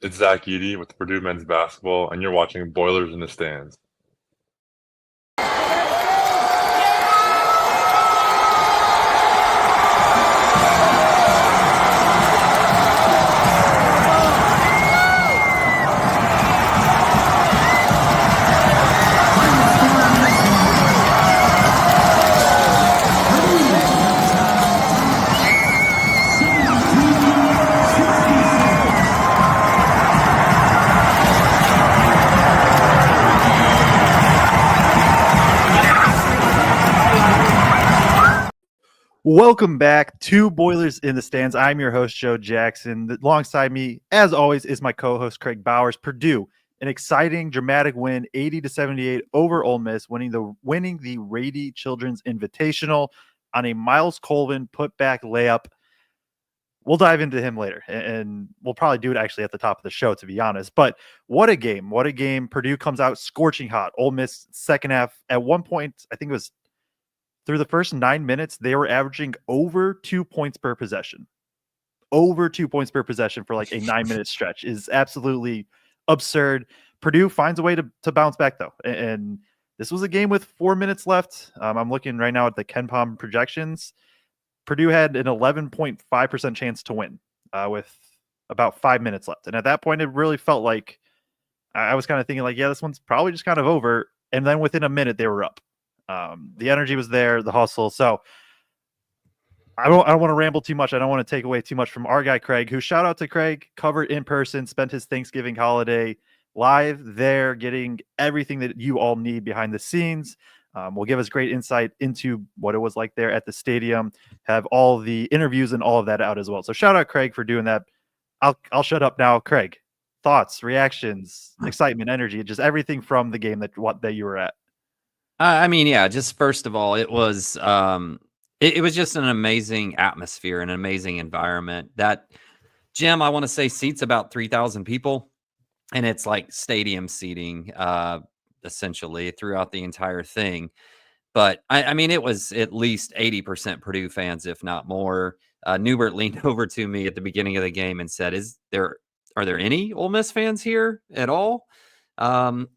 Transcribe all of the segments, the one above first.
It's Zach Eady with Purdue men's basketball, and you're watching Boilers in the Stands. Welcome back to Boilers in the Stands. I'm your host, Joe Jackson. Alongside me, as always, is my co-host, Kraig Bowers. Purdue, an exciting, dramatic win, 80-78 over Ole Miss, winning the Rady Children's Invitational on a Miles Colvin putback layup. We'll dive into him later, and we'll probably do it actually at the top of the show, to be honest. But what a game. What a game. Purdue comes out scorching hot. Ole Miss, second half, at one point, I think it was through the first 9 minutes, they were averaging over 2 points per possession. Over 2 points per possession for like a 9-minute stretch is absolutely absurd. Purdue finds a way to bounce back, though. And this was a game with 4 minutes left. I'm looking right now at the KenPom projections. Purdue had an 11.5% chance to win with about 5 minutes left. And at that point, it really felt like I was kind of thinking like, yeah, this one's probably just kind of over. And then within a minute, they were up. The energy was there, the hustle. So I don't want to ramble too much. I don't want to take away too much from our guy, Kraig, who, shout out to Kraig, covered in person, spent his Thanksgiving holiday live there, getting everything that you all need behind the scenes. Will give us great insight into what it was like there at the stadium, have all the interviews and all of that out as well. So shout out Kraig for doing that. I'll shut up now. Kraig, thoughts, reactions, excitement, energy, just everything from the game that you were at. Just first of all, it was it was just an amazing atmosphere, an amazing environment. That gym, I want to say, seats about 3,000 people, and it's like stadium seating, essentially throughout the entire thing. But it was at least 80% Purdue fans, if not more. Newbert leaned over to me at the beginning of the game and said, are there any Ole Miss fans here at all? And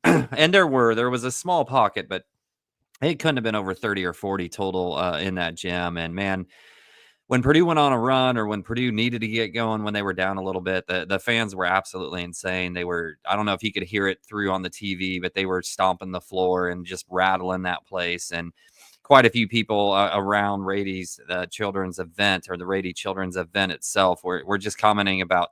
there was a small pocket, but it couldn't have been over 30 or 40 total in that gym. And man, when Purdue went on a run, or when Purdue needed to get going, when they were down a little bit, the fans were absolutely insane. They were, I don't know if you could hear it through on the TV, but they were stomping the floor and just rattling that place. And quite a few people around Rady's children's event, or the Rady children's event itself, were just commenting about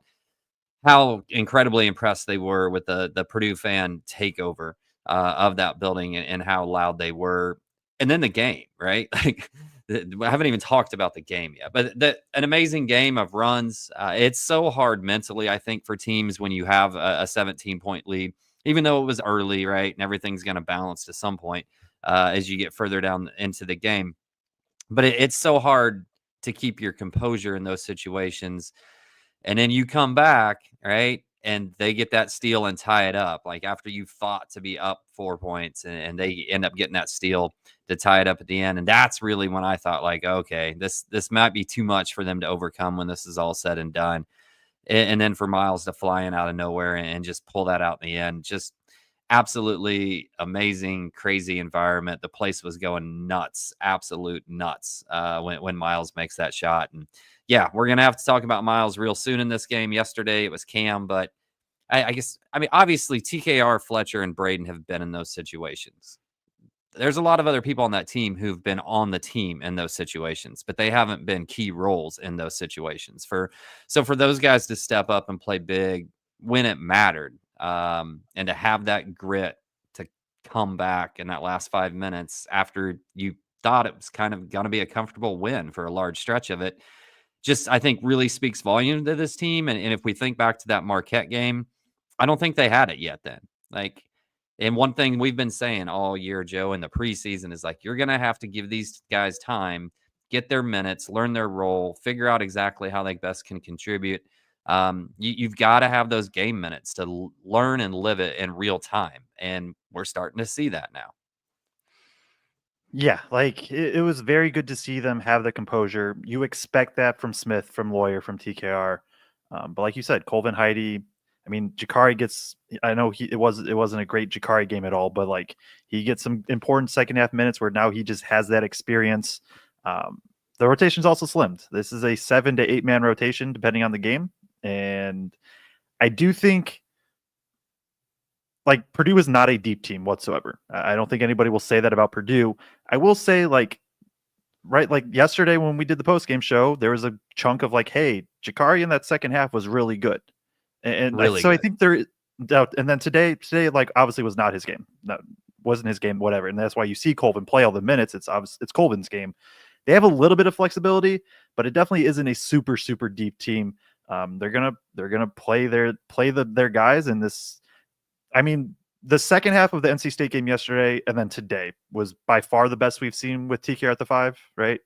how incredibly impressed they were with the Purdue fan takeover of that building, and how loud they were. And then the game, right? Like, I haven't even talked about the game yet, but an amazing game of runs. It's so hard mentally, I think, for teams when you have a 17-point lead, even though it was early, right? And everything's going to balance to some point as you get further down into the game. But it's so hard to keep your composure in those situations. And then you come back, right? And they get that steal and tie it up. Like, after you fought to be up 4 points, and they end up getting that steal to tie it up at the end. And that's really when I thought, like, okay, this might be too much for them to overcome when this is all said and done. And then for Miles to fly in out of nowhere and just pull that out in the end, just absolutely amazing, crazy environment. The place was going nuts, absolute nuts when Miles makes that shot. And yeah, we're going to have to talk about Miles real soon in this game. Yesterday it was Cam, but obviously TKR, Fletcher, and Braden have been in those situations. There's a lot of other people on that team who've been on the team in those situations, but they haven't been key roles in those situations. So for those guys to step up and play big when it mattered, and to have that grit to come back in that last 5 minutes after you thought it was kind of going to be a comfortable win for a large stretch of it, just, I think, really speaks volume to this team. And if we think back to that Marquette game, I don't think they had it yet then. Like, and one thing we've been saying all year, Joe, in the preseason is, like, you're going to have to give these guys time, get their minutes, learn their role, figure out exactly how they best can contribute. You've got to have those game minutes to learn and live it in real time. And we're starting to see that now. Yeah, like it was very good to see them have the composure. You expect that from Smith, from Loyer, from TKR. But like you said, Colvin, Heidi, I mean, Jakari gets. I know it wasn't a great Jakari game at all, but like he gets some important second half minutes where now he just has that experience. The rotation's also slimmed. This is a 7 to 8 man rotation depending on the game, and I do think like Purdue is not a deep team whatsoever. I don't think anybody will say that about Purdue. I will say like yesterday when we did the post game show, there was a chunk of like, hey, Jakari in that second half was really good. And Really so I good. think there doubt. And then today, like obviously was not his game. That wasn't his game, whatever. And that's why you see Colvin play all the minutes. It's obvious it's Colvin's game. They have a little bit of flexibility, but it definitely isn't a super, super deep team. They're gonna play their guys in this. I mean, the second half of the NC State game yesterday and then today was by far the best we've seen with TKR at the 5, right?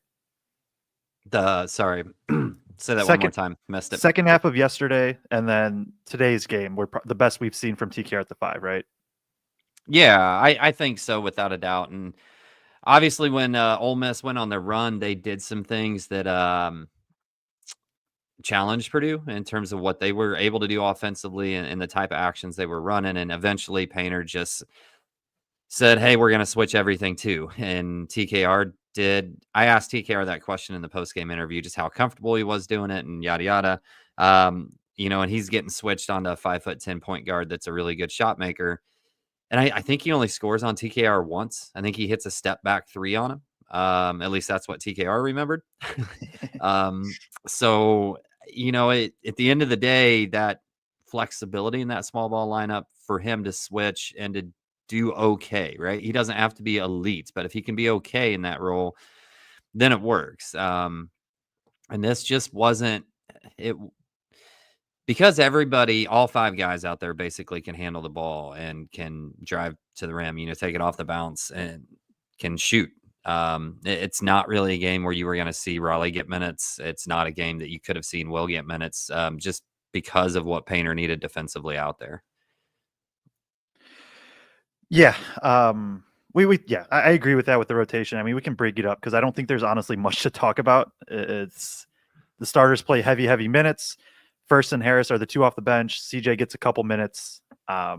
Sorry, say that one more Second time. Messed it. second half of yesterday and then today's game were the best we've seen from TKR at the 5, right? Yeah, I think so without a doubt. And obviously, when Ole Miss went on their run, they did some things that challenged Purdue in terms of what they were able to do offensively and the type of actions they were running. And eventually, Painter just said, "Hey, we're going to switch everything too." And TKR did. I asked TKR that question in the post game interview, just how comfortable he was doing it, and yada yada. And he's getting switched onto a 5'10" point guard that's a really good shot maker. And I think he only scores on TKR once. I think he hits a step back 3 on him. At least that's what TKR remembered. So, at the end of the day, that flexibility in that small ball lineup for him to switch and to do okay, right? He doesn't have to be elite, but if he can be okay in that role, then it works. And this just wasn't it because everybody, all 5 guys out there basically can handle the ball and can drive to the rim, take it off the bounce and can shoot. It's not really a game where you were going to see Raleigh get minutes. It's not a game that you could have seen Will get minutes just because of what Painter needed defensively out there. Yeah. I agree with that with the rotation. I mean, we can break it up because I don't think there's honestly much to talk about. It's the starters play heavy minutes. First and Harris are the 2 off the bench. CJ gets a couple minutes. I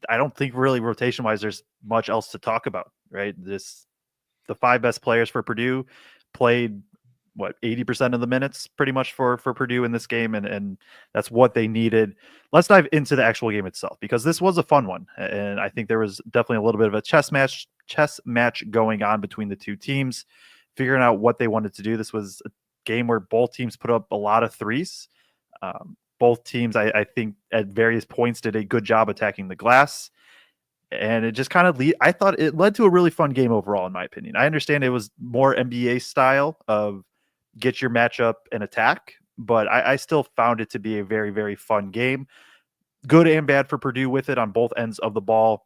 don't think really rotation wise there's much else to talk about, right? The 5 best players for Purdue played 80% of the minutes pretty much for Purdue in this game, and that's what they needed. Let's dive into the actual game itself because this was a fun one, and I think there was definitely a little bit of a chess match going on between the 2 teams, figuring out what they wanted to do. This was a game where both teams put up a lot of threes. Both teams, I think, at various points did a good job attacking the glass. And it just kind of I thought it led to a really fun game overall, in my opinion. I understand it was more NBA style of get your matchup and attack, but I still found it to be a very, very fun game. Good and bad for Purdue with it on both ends of the ball.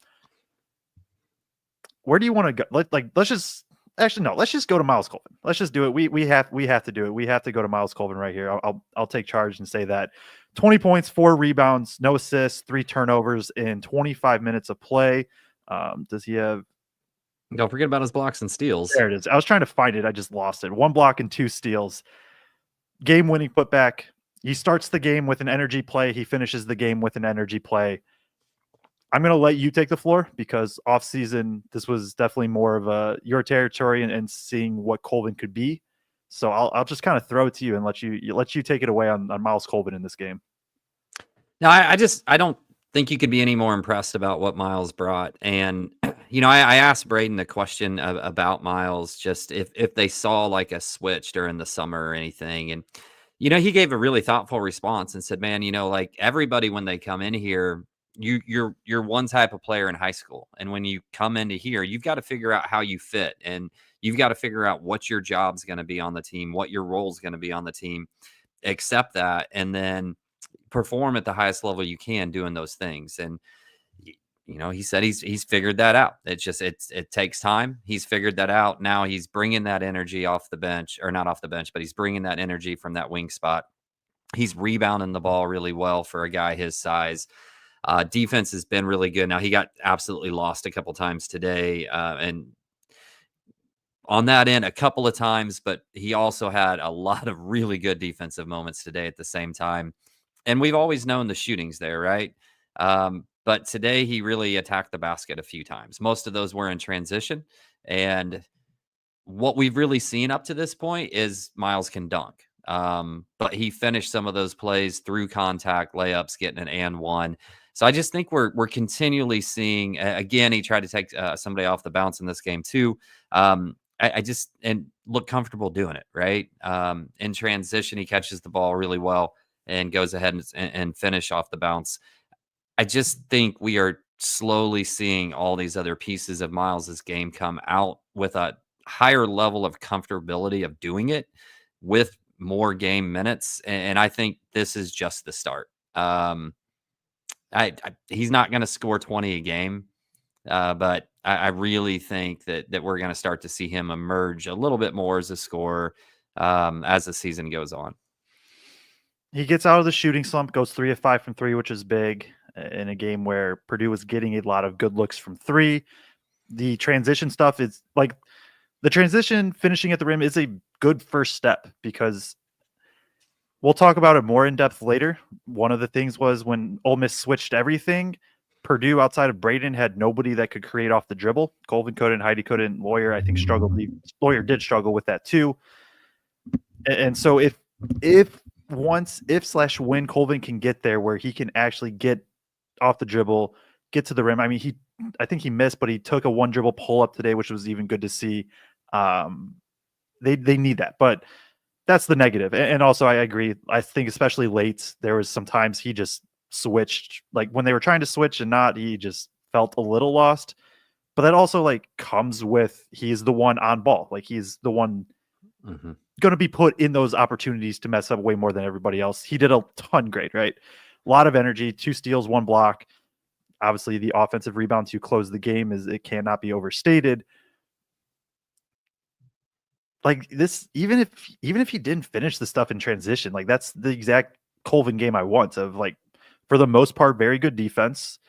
Where do you want to go? Let's just go to Miles Colvin. Let's just do it. We have to do it. We have to go to Miles Colvin right here. I'll take charge and say that 20 points, 4 rebounds, no assists, 3 turnovers in 25 minutes of play. Does he have? Don't forget about his blocks and steals. There it is. I was trying to find it. I just lost it. 1 block and 2 steals. Game-winning putback. He starts the game with an energy play. He finishes the game with an energy play. I'm going to let you take the floor because off-season, this was definitely more of your territory and seeing what Colvin could be. So I'll just kind of throw it to you and let you take it away on Miles Colvin in this game. No, I don't think you could be any more impressed about what Miles brought. And, I asked Braden a question about Miles, just if they saw like a switch during the summer or anything. And, he gave a really thoughtful response and said, man, like everybody, when they come in here, you're one type of player in high school. And when you come into here, you've got to figure out how you fit. And you've got to figure out what your job's going to be on the team, what your role's going to be on the team, accept that, and then perform at the highest level you can doing those things. And, he said he's figured that out. It takes time. He's figured that out. Now he's bringing that energy off the bench, or not off the bench, but he's bringing that energy from that wing spot. He's rebounding the ball really well for a guy his size. Defense has been really good. Now he got absolutely lost a couple times today. And on that end a couple of times, but he also had a lot of really good defensive moments today at the same time. And we've always known the shooting's there, right? But today he really attacked the basket a few times. Most of those were in transition. And what we've really seen up to this point is Miles can dunk. But he finished some of those plays through contact, layups, getting an and one. So I just think we're continually seeing. Again, he tried to take somebody off the bounce in this game too. I just and look comfortable doing it, right? In transition, he catches the ball really well and goes ahead and finish off the bounce. I just think we are slowly seeing all these other pieces of Miles's game come out with a higher level of comfortability of doing it with more game minutes, and I think this is just the start. He's not going to score 20 a game, but I really think that we're going to start to see him emerge a little bit more as a scorer as the season goes on. He gets out of the shooting slump, goes 3 of 5 from 3, which is big in a game where Purdue was getting a lot of good looks from 3. The transition stuff is like the transition finishing at the rim is a good first step because we'll talk about it more in depth later. One of the things was when Ole Miss switched everything, Purdue outside of Braden had nobody that could create off the dribble. Colvin couldn't, Heidi couldn't, Loyer I think struggled. Loyer did struggle with that too. And so if when Colvin can get there where he can actually get off the dribble, get to the rim. I mean, I think he missed, but he took a one dribble pull up today, which was even good to see. They need that, but that's the negative. And also I agree. I think especially late, there was some times he just switched, like when they were trying to switch and not, he just felt a little lost. But that also like comes with, he's the one on ball. Like he's the one going to be put in those opportunities to mess up way more than everybody else. He did a ton great, right? A lot of energy, 2 steals, 1 block. Obviously the offensive rebound to close the game it cannot be overstated. Like this, even if he didn't finish the stuff in transition, like that's the exact Colvin game I want of like, for the most part, very good defense,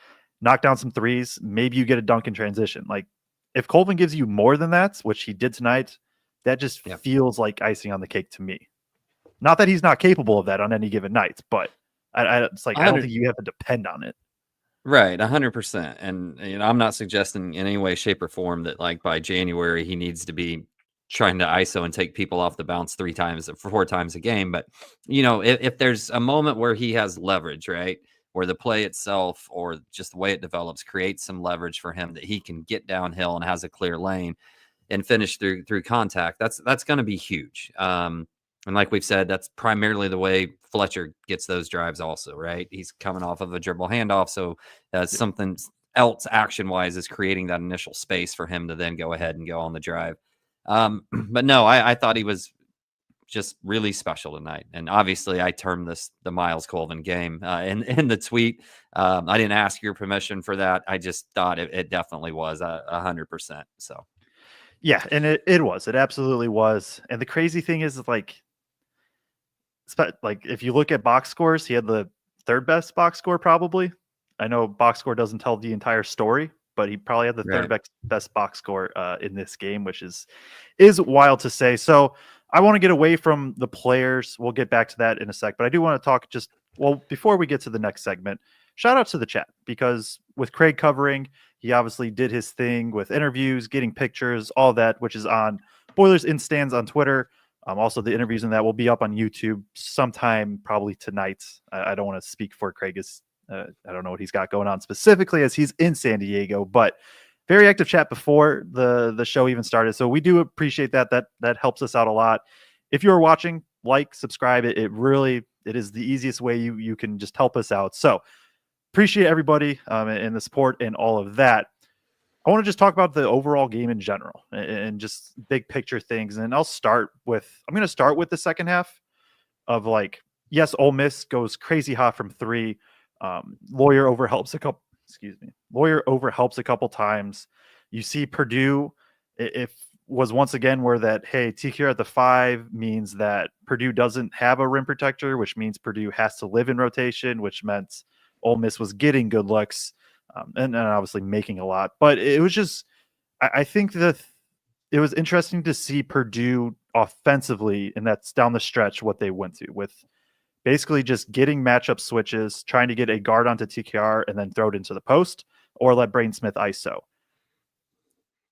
knock down some threes. Maybe you get a dunk in transition. Like if Colvin gives you more than that, which he did tonight, that just feels like icing on the cake to me. Not that he's not capable of that on any given night, but it's like, I don't think you have to depend on it. Right, 100%. And I'm not suggesting in any way, shape, or form that like by January he needs to be trying to ISO and take people off the bounce 4 times a game. But if there's a moment where he has leverage, right, where the play itself or just the way it develops creates some leverage for him that he can get downhill and has a clear lane and finish through contact, that's going to be huge. And like we've said, that's primarily the way Fletcher gets those drives also, right? He's coming off of a dribble handoff. So something else action-wise is creating that initial space for him to then go ahead and go on the drive. But no, I thought he was just really special tonight. And obviously I termed this the Miles Colvin game in the tweet. I didn't ask your permission for that. I just thought it definitely was 100%. So. Yeah, and it was. It absolutely was. And the crazy thing is like if you look at box scores, he had the 3rd best box score probably. I know box score doesn't tell the entire story, but he probably had the 3rd best box score in this game, which is wild to say. So I want to get away from the players. We'll get back to that in a sec, but I do want to talk before we get to the next segment, shout out to the chat, because with Kraig covering, he obviously did his thing with interviews, getting pictures, all that, which is on Boilers in Stands on Twitter. Also, the interviews in that will be up on YouTube sometime, probably tonight. I don't want to speak for Kraig. I don't know what he's got going on specifically as he's in San Diego, but very active chat before the show even started. So we do appreciate that. That helps us out a lot. If you're watching, like, subscribe. It is the easiest way you can just help us out. So appreciate everybody and the support and all of that. I want to just talk about the overall game in general and just big picture things. And I'm going to start with the second half of like, yes, Ole Miss goes crazy hot from 3. Loyer overhelps a couple times. You see Purdue, was once again where that, hey, TQ at the 5 means that Purdue doesn't have a rim protector, which means Purdue has to live in rotation, which meant Ole Miss was getting good looks. And obviously making a lot, but it was just, I think that it was interesting to see Purdue offensively, and that's down the stretch what they went to with basically just getting matchup switches, trying to get a guard onto TKR and then throw it into the post, or let Braden Smith ISO.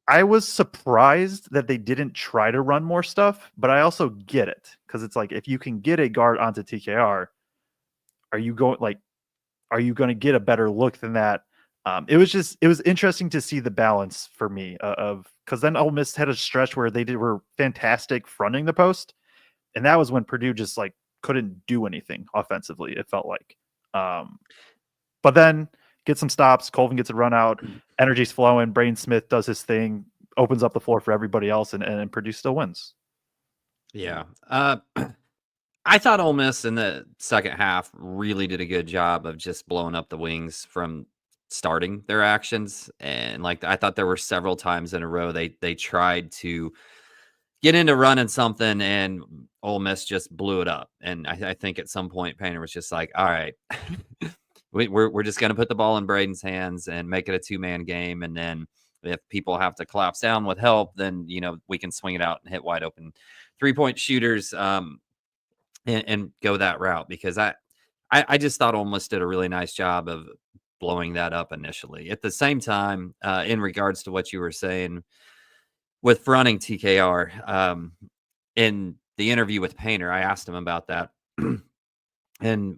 I was surprised that they didn't try to run more stuff, but I also get it because it's like if you can get a guard onto TKR, are you going to get a better look than that? It was interesting to see the balance for me of because then Ole Miss had a stretch where they were fantastic fronting the post, and that was when Purdue just like couldn't do anything offensively. It felt like, but then get some stops. Colvin gets a run out. Energy's flowing. Braden Smith does his thing, opens up the floor for everybody else, and Purdue still wins. Yeah. I thought Ole Miss in the second half really did a good job of just blowing up the wings from starting their actions. And like I thought there were several times in a row they tried to get into running something and Ole Miss just blew it up. And I think at some point Painter was just like, all right, we're just going to put the ball in Braden's hands and make it a 2-man game. And then if people have to collapse down with help, then, we can swing it out and hit wide open 3-point shooters and go that route. Because I just thought Ole Miss did a really nice job of blowing that up initially. At the same time, in regards to what you were saying with fronting TKR, in the interview with Painter, I asked him about that. And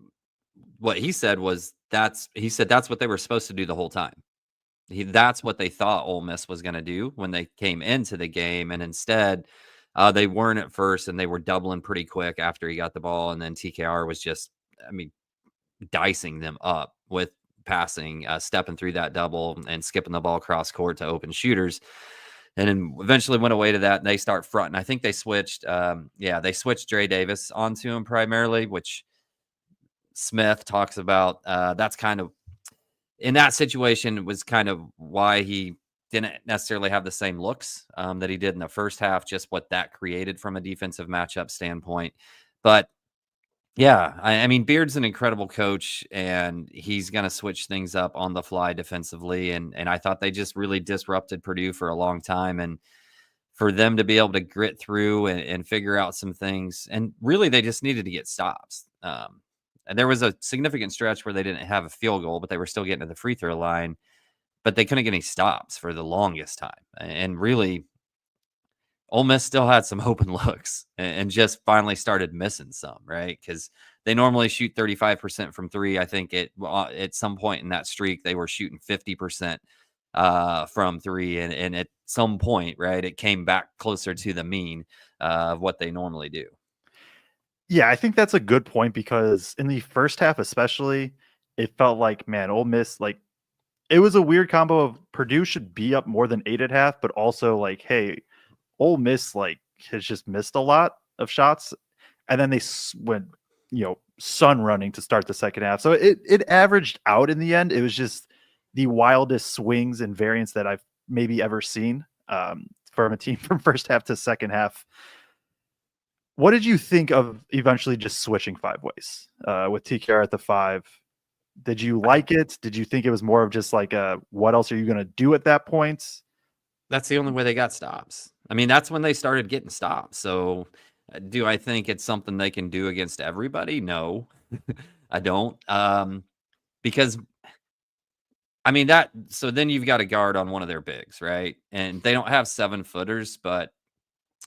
what he said was that's what they were supposed to do the whole time. That's what they thought Ole Miss was going to do when they came into the game. And instead, they weren't at first, and they were doubling pretty quick after he got the ball. And then TKR was just, dicing them up with passing, stepping through that double and skipping the ball cross court to open shooters. And then eventually went away to that, and they start fronting. I think they switched. They switched Dre Davis onto him primarily, which Smith talks about. That's kind of in that situation was kind of why he didn't necessarily have the same looks that he did in the first half, just what that created from a defensive matchup standpoint. But yeah, I mean, Beard's an incredible coach, and he's going to switch things up on the fly defensively. And I thought they just really disrupted Purdue for a long time. And for them to be able to grit through and figure out some things, and really they just needed to get stops. And there was a significant stretch where they didn't have a field goal, but they were still getting to the free throw line. But they couldn't get any stops for the longest time. And really, Ole Miss still had some open looks and just finally started missing some, right? Because they normally shoot 35% from three. I think at some point in that streak, they were shooting 50% from three. And at some point, right, it came back closer to the mean of what they normally do. Yeah, I think that's a good point because in the first half especially, it felt like, man, Ole Miss, like, it was a weird combo of Purdue should be up more than 8 at half, but also like, hey, Ole Miss like has just missed a lot of shots, and then they went, sun running to start the second half. So it averaged out in the end. It was just the wildest swings and variance that I've maybe ever seen from a team from first half to second half. What did you think of eventually just switching 5 ways with TKR at the 5? Did you like it? Did you think it was more of just like what else are you going to do at that point? That's the only way they got stops. I mean, that's when they started getting stops. So do I think it's something they can do against everybody? No, I don't. Because so then you've got a guard on one of their bigs, right? And they don't have 7-footers, but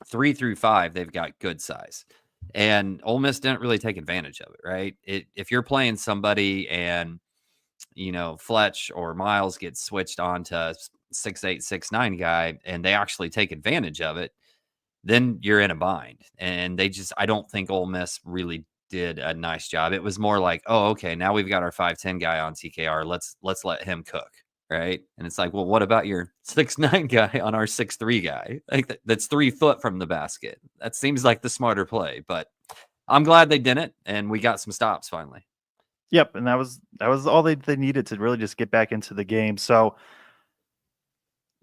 3 through 5, they've got good size. And Ole Miss didn't really take advantage of it, right? If you're playing somebody and, Fletch or Miles gets switched on to 6'8", 6'9" guy, and they actually take advantage of it, then you're in a bind. And I don't think Ole Miss really did a nice job. It was more like, oh, okay, now we've got our 5'10" guy on TKR. Let's let him cook, right? And it's like, well, what about your 6'9" guy on our 6'3" guy? Like that's 3 foot from the basket. That seems like the smarter play, but I'm glad they didn't, and we got some stops finally. Yep, and that was all they needed to really just get back into the game. So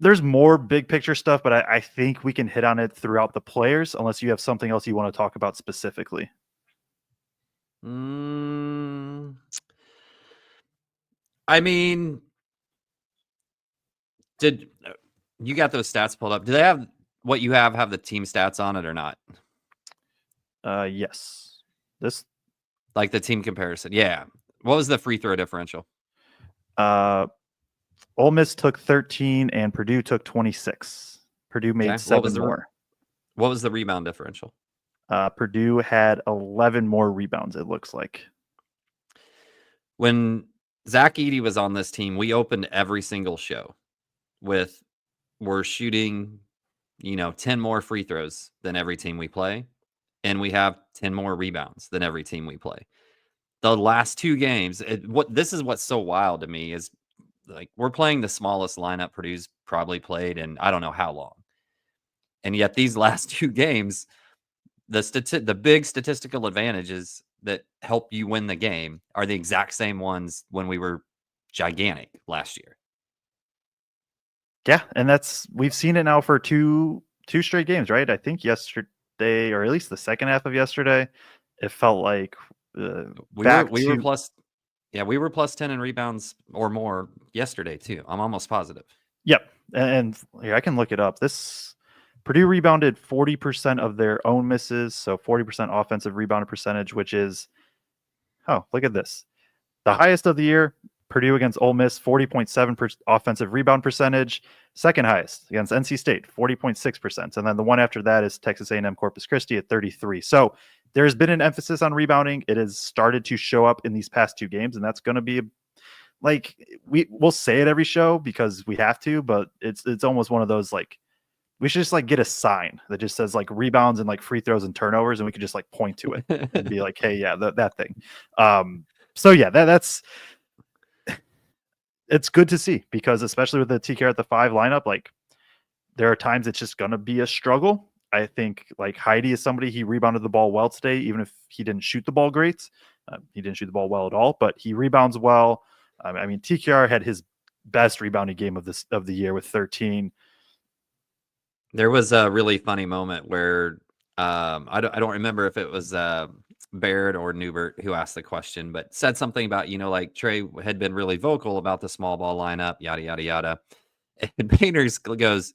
there's more big picture stuff, but I think we can hit on it throughout the players, unless you have something else you want to talk about specifically. I mean, did you got those stats pulled up? Do they have what you have the team stats on it or not? Yes. This Like the team comparison. Yeah. What was the free throw differential? Ole Miss took 13 and Purdue took 26. Purdue made Okay. 7 more. What was the rebound differential? Purdue had 11 more rebounds, it looks like. When Zach Edey was on this team, we opened every single show with we're shooting, 10 more free throws than every team we play, and we have 10 more rebounds than every team we play. The last 2 games, this is what's so wild to me is like we're playing the smallest lineup Purdue's probably played in I don't know how long. And yet these last 2 games, the big statistical advantages that help you win the game are the exact same ones when we were gigantic last year. Yeah, and we've seen it now for two straight games, right? I think yesterday, or at least the second half of yesterday, it felt like we were plus 10 in rebounds or more yesterday too. I'm almost positive. Yep, and here I can look it up. This Purdue rebounded 40% of their own misses, so 40% offensive rebound percentage, which is, oh, look at this. The highest of the year, Purdue against Ole Miss, 40.7% offensive rebound percentage. Second highest against NC State, 40.6%. And then the one after that is Texas A&M Corpus Christi at 33. So there's been an emphasis on rebounding. It has started to show up in these past 2 games, and that's going to be like we'll say it every show because we have to, but it's almost one of those like we should just like get a sign that just says like rebounds and like free throws and turnovers, and we could just like point to it and be like, hey, yeah, that thing. So yeah, that's it's good to see because especially with the TKR at the 5 lineup, like there are times it's just going to be a struggle. I think like Heidi is somebody, he rebounded the ball well today, even if he didn't shoot the ball great. He didn't shoot the ball well at all, but he rebounds well. I mean, TKR had his best rebounding game of the year with 13. There was a really funny moment where I don't remember if it was Baird or Newbert who asked the question, but said something about, like Trey had been really vocal about the small ball lineup, yada, yada, yada. And Painters goes,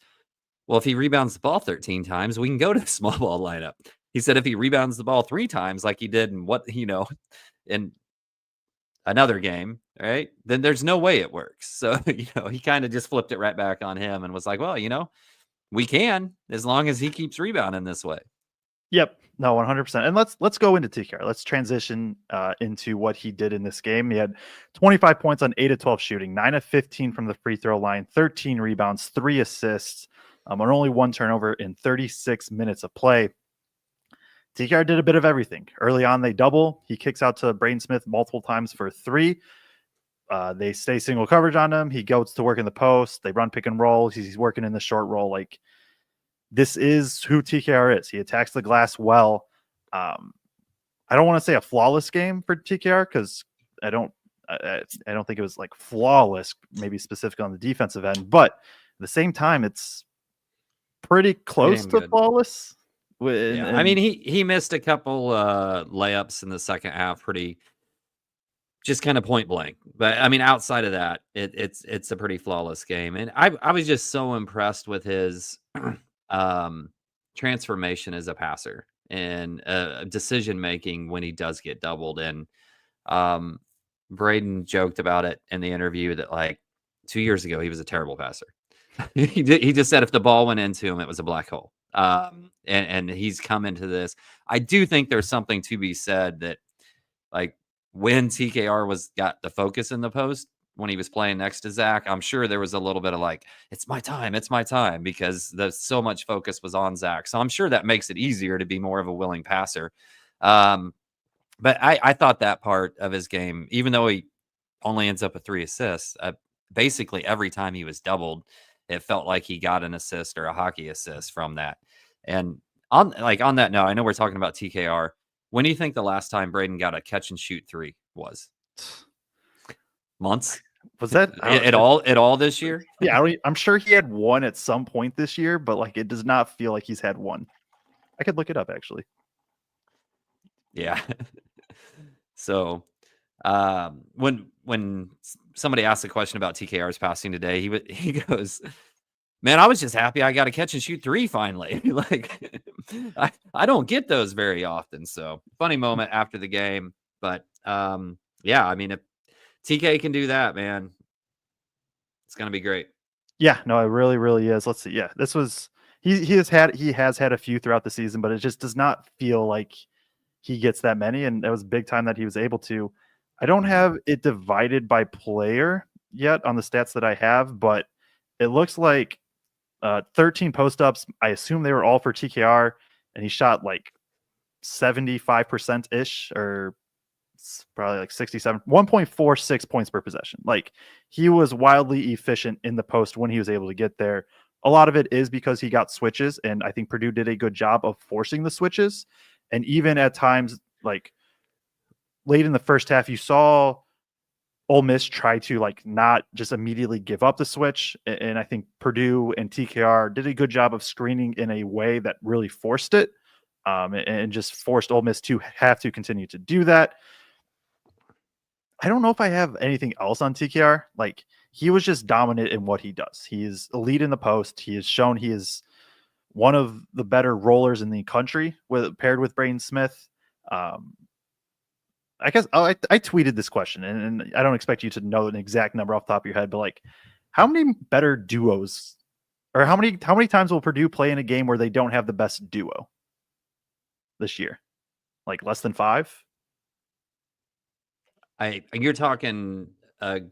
well, if he rebounds the ball 13 times, we can go to the small ball lineup. He said if he rebounds the ball 3 times like he did in another game, right, then there's no way it works. So, he kind of just flipped it right back on him and was like, well, we can as long as he keeps rebounding this way. Yep. No, 100%. And let's go into TKR. Let's transition into what he did in this game. He had 25 points on 8 of 12 shooting, 9 of 15 from the free throw line, 13 rebounds, 3 assists, and only 1 turnover in 36 minutes of play. TKR did a bit of everything. Early on, they double. He kicks out to Braden Smith multiple times for 3. They stay single coverage on him. He goes to work in the post. They run pick and roll. He's working in the short roll. Like, this is who TKR is. He attacks the glass well. I don't want to say a flawless game for TKR because I don't think it was like flawless, maybe specifically on the defensive end, but at the same time, it's pretty close to flawless. I mean, he missed a couple layups in the second half, pretty just kind of point blank. But I mean, outside of that, it's a pretty flawless game, and I was just so impressed with his transformation as a passer and decision making when he does get doubled. And Braden joked about it in the interview that like 2 years ago he was a terrible passer. He just said if the ball went into him, it was a black hole. And he's come into this. I do think there's something to be said that like when TKR got the focus in the post when he was playing next to Zach, I'm sure there was a little bit of like, it's my time because so much focus was on Zach. So I'm sure that makes it easier to be more of a willing passer. But I thought that part of his game, even though he only ends up with 3 assists, basically every time he was doubled, it felt like he got an assist or a hockey assist from that. And on that note, I know we're talking about TKR. When do you think the last time Braden got a catch and shoot 3 was? Months? Was that at all this year? Yeah, I'm sure he had 1 at some point this year, but like it does not feel like he's had 1. I could look it up actually. Yeah. So when somebody asked a question about TKR's passing today, he goes, man, I was just happy I got a catch and shoot 3 finally. Like I don't get those very often. So funny moment after the game. But yeah, I mean, if TK can do that, man, it's gonna be great. Yeah, no, it really, really is. Let's see. Yeah, this was he has had a few throughout the season, but it just does not feel like he gets that many, and that was big time that he was able to. I don't have it divided by player yet on the stats that I have, but it looks like 13 post ups. I assume they were all for TKR, and he shot like 75% ish, or probably like 67, 1.46 points per possession. Like, he was wildly efficient in the post when he was able to get there. A lot of it is because he got switches, and I think Purdue did a good job of forcing the switches. And even at times, like late in the first half, you saw Ole Miss try to like not just immediately give up the switch. And I think Purdue and TKR did a good job of screening in a way that really forced it, and just forced Ole Miss to have to continue to do that. I don't know if I have anything else on TKR. Like, he was just dominant in what he does. He is elite in the post. He has shown he is one of the better rollers in the country paired with Braden Smith. I guess I tweeted this question, and I don't expect you to know an exact number off the top of your head, but like, how many better duos, or how many times will Purdue play in a game where they don't have the best duo this year? Like, less than 5? You're talking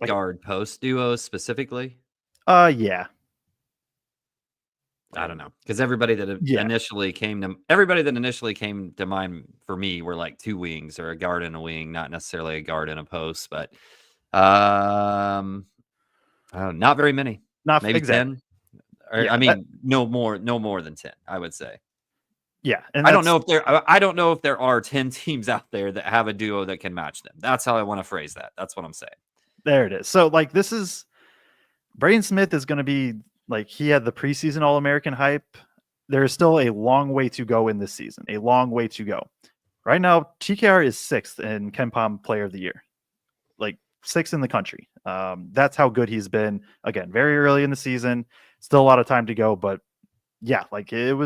guard post duos specifically? Yeah. I don't know, because everybody that initially came to mind for me were like 2 wings or a guard and a wing, not necessarily a guard and a post, but not very many. Not Maybe exactly. 10. Or, Yeah, I mean, no more than 10, I would say. Yeah, and I don't know if there are 10 teams out there that have a duo that can match them. That's how I want to phrase that. That's what I'm saying. There it is. So like, this is Braden Smith is going to be like, he had the preseason All-American hype. There's still a long way to go in this season. A long way to go. Right now, TKR is 6th in KenPom Player of the Year, like 6th in the country. That's how good he's been. Again, very early in the season, still a lot of time to go, but yeah, like it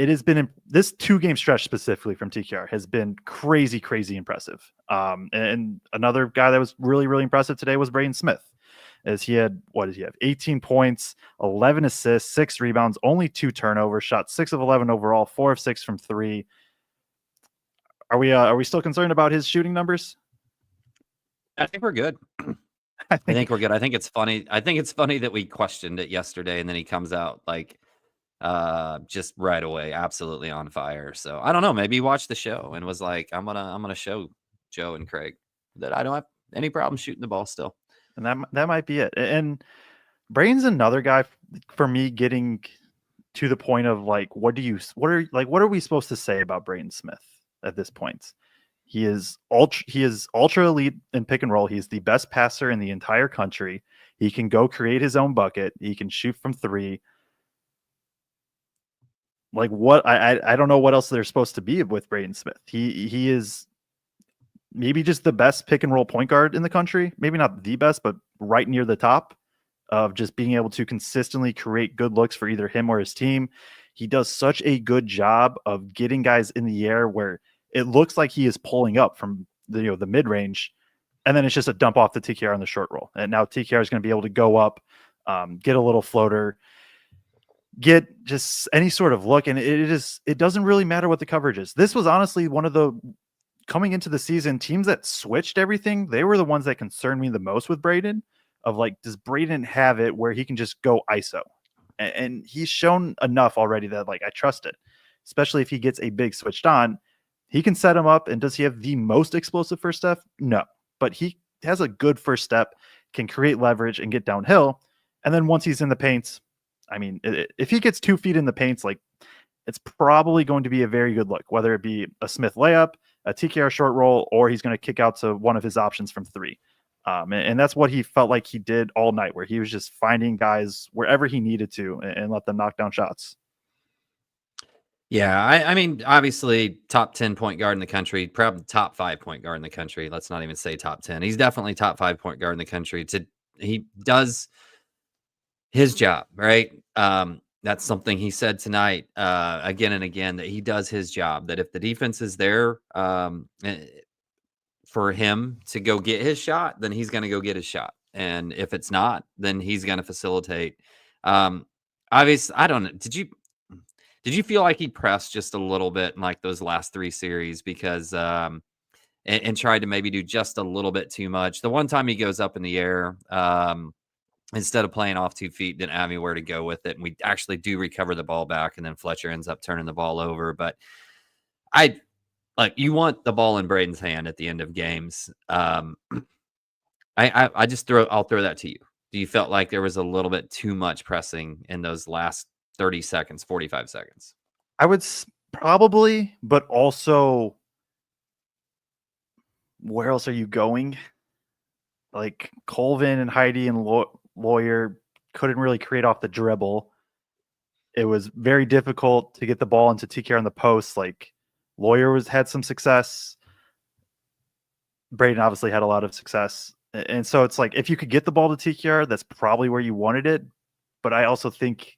has been this 2-game stretch specifically from TKR has been crazy, crazy impressive. And another guy that was really, really impressive today was Braden Smith, as he had, what did he have? 18 points, 11 assists, 6 rebounds, only 2 turnovers, shot 6 of 11 overall, 4 of 6 from 3. Are we still concerned about his shooting numbers? I think we're good. I think we're good. I think it's funny. I think it's funny that we questioned it yesterday, and then he comes out like just right away, absolutely on fire. So I don't know. Maybe he watched the show and was like, I'm gonna show Joe and Kraig that I don't have any problem shooting the ball still. And that might be it. And Braden's another guy for me getting to the point of like, what are we supposed to say about Braden Smith at this point? He is ultra elite in pick and roll. He's the best passer in the entire country. He can go create his own bucket. He can shoot from 3. Like, what I don't know what else they're supposed to be with Braden Smith. He is maybe just the best pick and roll point guard in the country. Maybe not the best, but right near the top of just being able to consistently create good looks for either him or his team. He does such a good job of getting guys in the air where it looks like he is pulling up from the mid range, and then it's just a dump off the TKR on the short roll. And now TKR is going to be able to go up, get a little floater, get just any sort of look. And it doesn't really matter what the coverage is. This was honestly one of the, coming into the season, teams that switched everything. They were the ones that concerned me the most with Braden, of like, does Braden have it where he can just go ISO? And he's shown enough already that like, I trust it, especially if he gets a big switched on. He can set him up. And does he have the most explosive first step? No, but he has a good first step, can create leverage and get downhill. And then once he's in the paint, I mean, if he gets 2 feet in the paint, like, it's probably going to be a very good look, whether it be a Smith layup, a TKR short roll, or he's going to kick out to one of his options from 3. And that's what he felt like he did all night, where he was just finding guys wherever he needed to and let them knock down shots. Yeah, I mean, obviously, top 10 point guard in the country, probably top 5 point guard in the country. Let's not even say top 10. He's definitely top 5 point guard in the country. He does his job, right? That's something he said tonight, again and again, that he does his job. That if the defense is there, for him to go get his shot, then he's going to go get his shot. And if it's not, then he's going to facilitate. Obviously, I don't know. Did you feel like he pressed just a little bit in like those last 3 series because and tried to maybe do just a little bit too much? The one time he goes up in the air, instead of playing off 2 feet, didn't have anywhere to go with it. And we actually do recover the ball back, and then Fletcher ends up turning the ball over. But you want the ball in Braden's hand at the end of games. I'll throw that to you. Do you felt like there was a little bit too much pressing in those last 30 seconds, 45 seconds? I would probably, but also, where else are you going? Like Colvin and Rady and Loyer couldn't really create off the dribble. It was very difficult to get the ball into TKR on the post. Like Loyer had some success. Braden obviously had a lot of success. And so it's like, if you could get the ball to TKR, that's probably where you wanted it. But I also think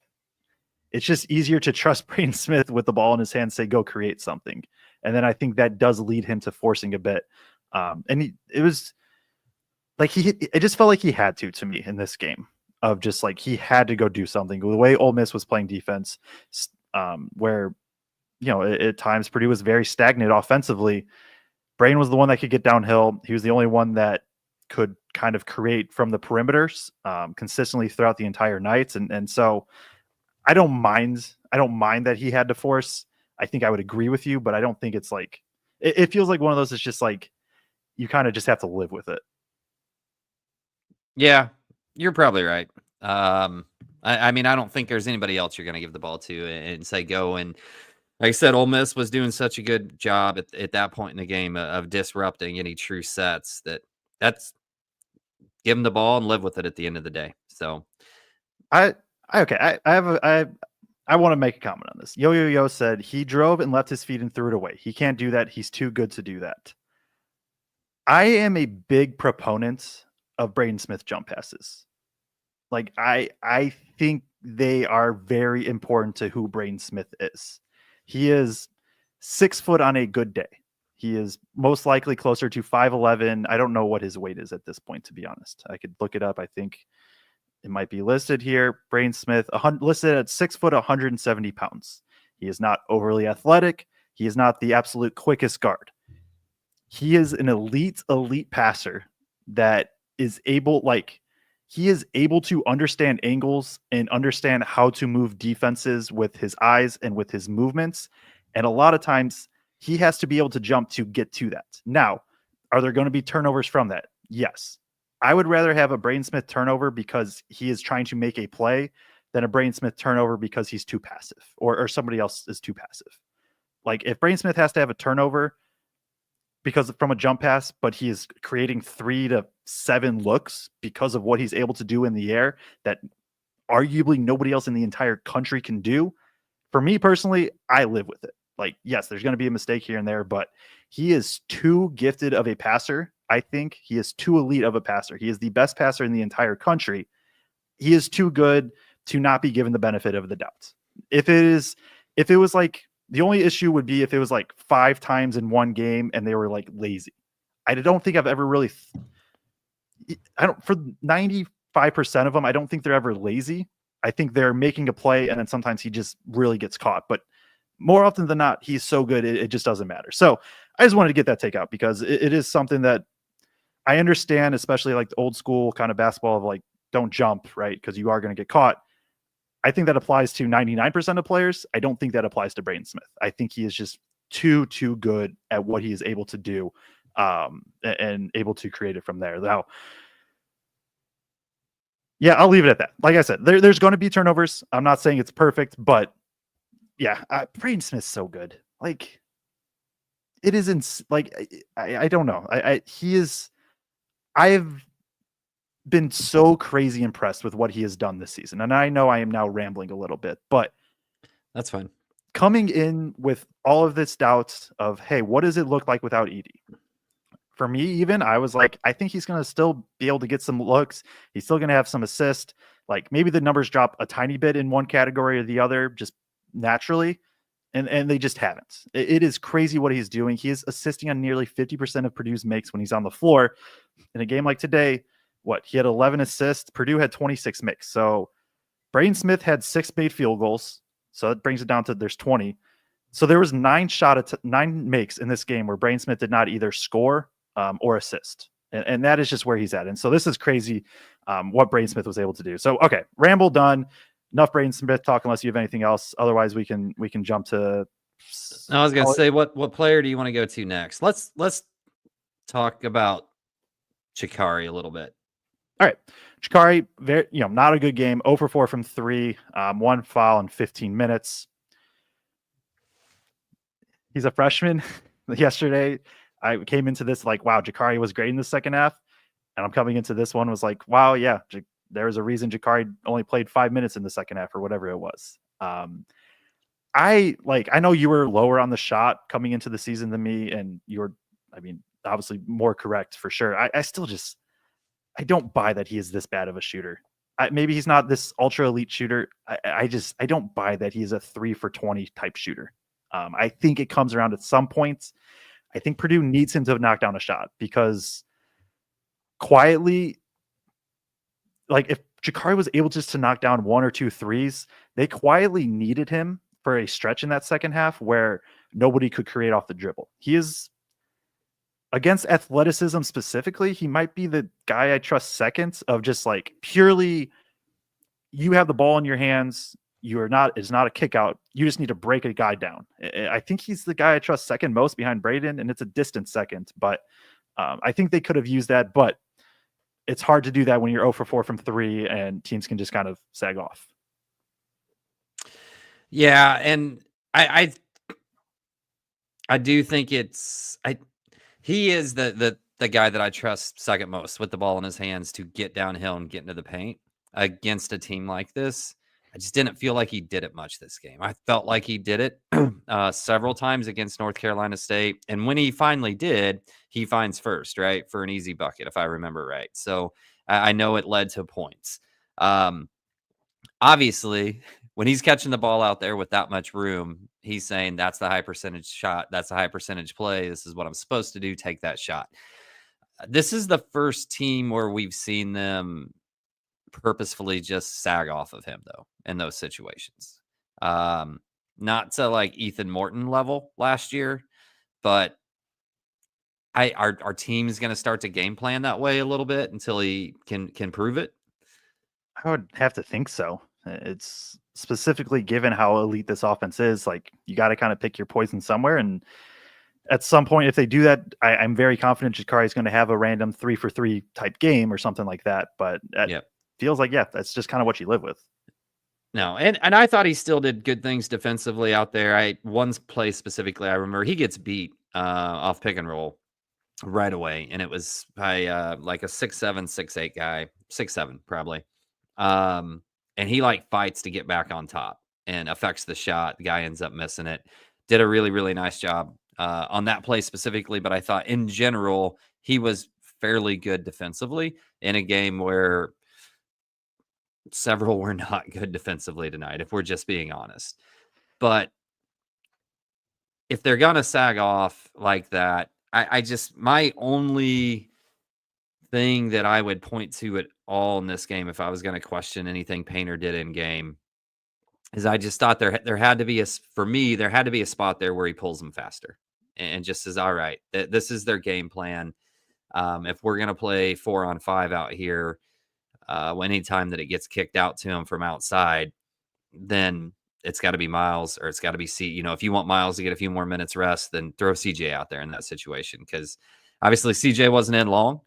it's just easier to trust Braden Smith with the ball in his hand, say, go create something. And then I think that does lead him to forcing a bit. It was like it just felt like he had to me in this game, of just like he had to go do something. The way Ole Miss was playing defense, where, at times Purdue was very stagnant offensively. Braden was the one that could get downhill. He was the only one that could kind of create from the perimeters consistently throughout the entire night. And so I don't mind that he had to force. I think I would agree with you, but I don't think it's like, it feels like one of those, it's just like, you kind of just have to live with it. Yeah, you're probably right. I mean, I don't think there's anybody else you're going to give the ball to and say go. And like I said, Ole Miss was doing such a good job at that point in the game of disrupting any true sets that's give them the ball and live with it at the end of the day. So I want to make a comment on this. Yo said he drove and left his feet and threw it away. He can't do that. He's too good to do that. I am a big proponent of Braden Smith jump passes. Like I think they are very important to who Braden Smith is. He is 6 foot on a good day. He is most likely closer to 5'11". I don't know what his weight is at this point, to be honest. I could look it up. I think it might be listed here. Braden Smith listed at 6 foot, 170 pounds. He is not overly athletic. He is not the absolute quickest guard. He is an elite passer that is able to understand angles and understand how to move defenses with his eyes and with his movements. And a lot of times he has to be able to jump to get to that. Now, are there going to be turnovers from that? Yes. I would rather have a Braden Smith turnover because he is trying to make a play than a Braden Smith turnover because he's too passive or somebody else is too passive. Like if Braden Smith has to have a turnover because from a jump pass, but he is creating 3 to 7 looks because of what he's able to do in the air that arguably nobody else in the entire country can do. For me personally, I live with it. Like, yes, there's going to be a mistake here and there, but he is too gifted of a passer. I think he is too elite of a passer. He is the best passer in the entire country. He is too good to not be given the benefit of the doubt. If it was like, the only issue would be if it was like 5 times in one game and they were like lazy. I don't think I've ever really, for 95% of them, I don't think they're ever lazy. I think they're making a play and then sometimes he just really gets caught. But more often than not, he's so good, it just doesn't matter. So I just wanted to get that take out because it is something that I understand, especially like the old school kind of basketball of like, don't jump, right? Because you are going to get caught. I think that applies to 99% of players. I don't think that applies to Braden Smith. I think he is just too good at what he is able to do and able to create it from there. Now, yeah, I'll leave it at that. Like I said, there's going to be turnovers. I'm not saying it's perfect, but yeah, Braden Smith's so good. Like it isn't like, I don't know. I've been so crazy impressed with what he has done this season. And I know I am now rambling a little bit, but that's fine. Coming in with all of this doubts of, hey, what does it look like without Edie? For me, even I was like, I think he's going to still be able to get some looks. He's still going to have some assist. Like maybe the numbers drop a tiny bit in one category or the other, just naturally. And they just haven't. It is crazy what he's doing. He is assisting on nearly 50% of Purdue's makes when he's on the floor. In a game like today, he had 11 assists. Purdue had 26 makes. So Braden Smith had 6 made field goals. So it brings it down to there's 20. So there was 9 makes in this game where Braden Smith did not either score or assist. And that is just where he's at. And so this is crazy what Braden Smith was able to do. So, okay, ramble done. Enough Braden Smith talk unless you have anything else. Otherwise, we can jump to. I was going to say, what player do you want to go to next? Let's talk about Chikari a little bit. All right, Chikari, not a good game. 0 for 4 from 3, 1 foul in 15 minutes. He's a freshman. Yesterday, I came into this like, wow, Chikari was great in the second half, and I'm coming into this one was like, wow, yeah. There was a reason Chikari only played 5 minutes in the second half or whatever it was. I know you were lower on the shot coming into the season than me, and obviously more correct for sure. I still I don't buy that he is this bad of a shooter. Maybe he's not this ultra elite shooter. I don't buy that he's a 3 for 20 type shooter. I think it comes around at some points. I think Purdue needs him to knock down a shot because quietly, if Chikari was able just to knock down 1 or 2 threes, they quietly needed him for a stretch in that second half where nobody could create off the dribble. He is, against athleticism specifically, he might be the guy I trust second of just purely you have the ball in your hands. It's not a kick out. You just need to break a guy down. I think he's the guy I trust second most behind Braden, and it's a distant second, but I think they could have used that, but it's hard to do that when you're 0 for 4 from 3 and teams can just kind of sag off. Yeah, and I do think he is the guy that I trust second most with the ball in his hands to get downhill and get into the paint against a team like this. I just didn't feel like he did it much this game. I felt like he did it several times against North Carolina State. And when he finally did, he finds first, right, for an easy bucket, if I remember right. So I know it led to points. Obviously, when he's catching the ball out there with that much room, he's saying that's the high percentage shot. That's a high percentage play. This is what I'm supposed to do. Take that shot. This is the first team where we've seen them purposefully just sag off of him, though, in those situations. Not to Ethan Morton level last year, but our team is going to start to game plan that way a little bit until he can prove it. I would have to think so. It's specifically given how elite this offense is. You got to kind of pick your poison somewhere. And at some point, if they do that, I'm very confident Chikari is going to have a random 3 for 3 type game or something like that. But feels like, that's just kind of what you live with. No, and I thought he still did good things defensively out there. One play specifically, I remember he gets beat off pick and roll right away, and it was by a 6'7", 6'8" guy, 6'7" probably. And he fights to get back on top and affects the shot. The guy ends up missing it. Did a really, really nice job on that play specifically, but I thought in general he was fairly good defensively in a game where several were not good defensively tonight, if we're just being honest. But if they're gonna sag off like that, my only thing that I would point to at all in this game, if I was going to question anything Painter did in game, is I just thought there had to be there had to be a spot there where he pulls them faster and just says, all right, this is their game plan. If we're going to play 4-on-5 out here, anytime that it gets kicked out to him from outside, then it's got to be Miles or it's got to be if you want Miles to get a few more minutes rest, then throw CJ out there in that situation. Because obviously CJ wasn't in long.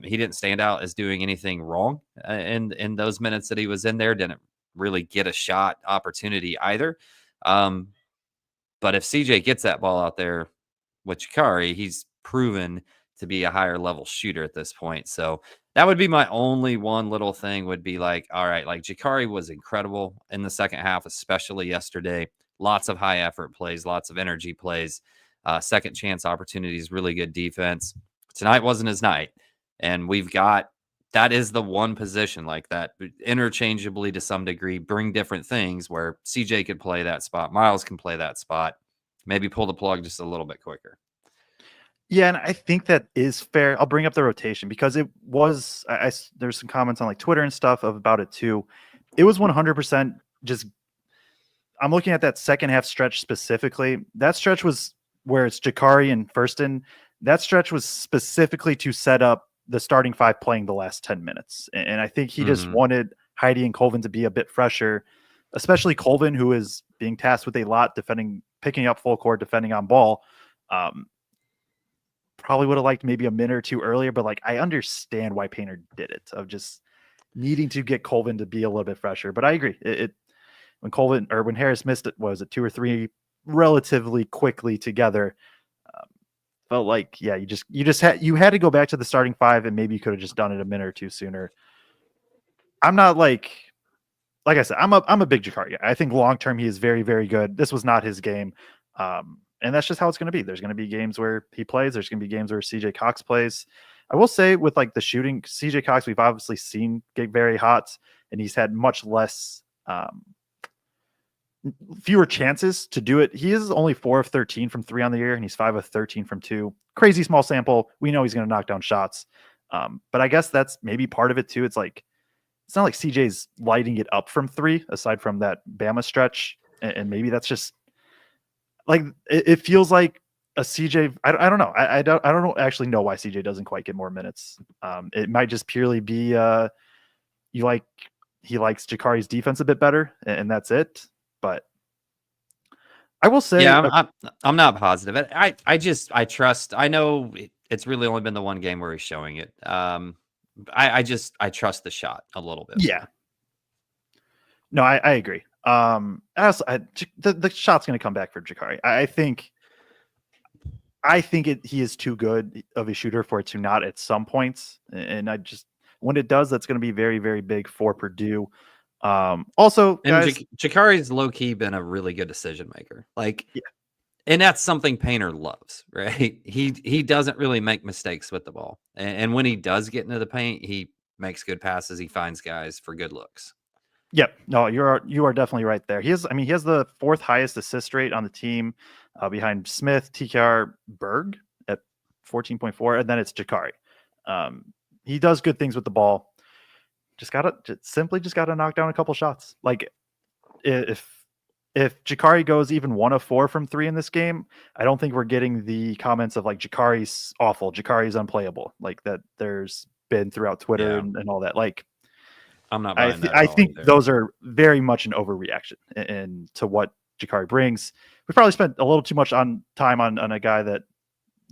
He didn't stand out as doing anything wrong in those minutes that he was in there. Didn't really get a shot opportunity either. But if CJ gets that ball out there with Chikari, he's proven to be a higher level shooter at this point. So that would be my only one little thing would be all right, Chikari was incredible in the second half, especially yesterday. Lots of high effort plays, lots of energy plays, second chance opportunities, really good defense. Tonight wasn't his night. And we've got that is the one position like that, interchangeably to some degree, bring different things where CJ could play that spot, Miles can play that spot, maybe pull the plug just a little bit quicker. Yeah, and I think that is fair. I'll bring up the rotation because it was. There's some comments on like Twitter and stuff about it too. It was 100% just. I'm looking at that second half stretch specifically. That stretch was where it's Jakari and Furston. That stretch was specifically to set up the starting five playing the last 10 minutes. And I think he just wanted Heidi and Colvin to be a bit fresher, especially Colvin, who is being tasked with a lot picking up full court, defending on ball. Probably would have liked maybe a minute or two earlier, but like I understand why Painter did it, of just needing to get Colvin to be a little bit fresher. But I agree. When Harris missed it, was it 2 or 3 relatively quickly together? Felt like, yeah, you had to go back to the starting five, and maybe you could have just done it a minute or two sooner. I'm not like I said, I'm a big Jakari guy. I think long term he is very, very good. This was not his game. And that's just how it's going to be. There's going to be games where he plays. There's going to be games where CJ Cox plays. I will say with like the shooting, CJ Cox, we've obviously seen get very hot, and he's had much less, fewer chances to do it. He is only 4 of 13 from 3 on the year, and he's 5 of 13 from 2. Crazy small sample. We know he's going to knock down shots. But I guess that's maybe part of it too. It's not like CJ's lighting it up from 3, aside from that Bama stretch. And maybe that's just, like it feels like a CJ. I don't know. I don't actually know why CJ doesn't quite get more minutes. It might just purely be he likes Jakari's defense a bit better, and that's it. But I will say, yeah, I'm not positive. I trust. I know it's really only been the one game where he's showing it. I trust the shot a little bit. Yeah. No, I agree. The shot's going to come back for Jakari. I think he is too good of a shooter for it to not at some points. And when it does, that's going to be very, very big for Purdue. Also, guys, Jakari's low key been a really good decision maker. Like, yeah. And that's something Painter loves, right? He doesn't really make mistakes with the ball. And when he does get into the paint, he makes good passes. He finds guys for good looks. Yep. No, you are definitely right there. He has the 4th highest assist rate on the team, behind Smith, TKR, Berg at 14.4, and then it's Jakari. He does good things with the ball. Just gotta knock down a couple shots. Like if Jakari goes even 1 of 4 from 3 in this game, I don't think we're getting the comments of like Jakari's awful, Jakari's unplayable, like that there's been throughout Twitter and all that. Like, I'm not. I think those are very much an overreaction and to what Jakari brings. We probably spent a little too much time on a guy that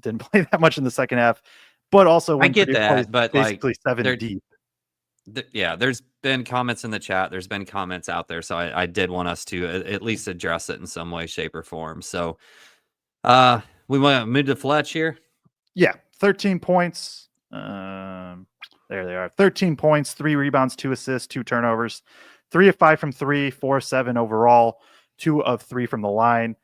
didn't play that much in the second half, but also when I get that, but basically like 7 deep. There's been comments in the chat. There's been comments out there, so I did want us to at least address it in some way, shape, or form. So, we want to move to Fletch here. Yeah, 13 points. There they are. 13 points, 3 rebounds, 2 assists, 2 turnovers, 3 of 5 from 3, 4 of 7 overall, 2 of 3 from the line.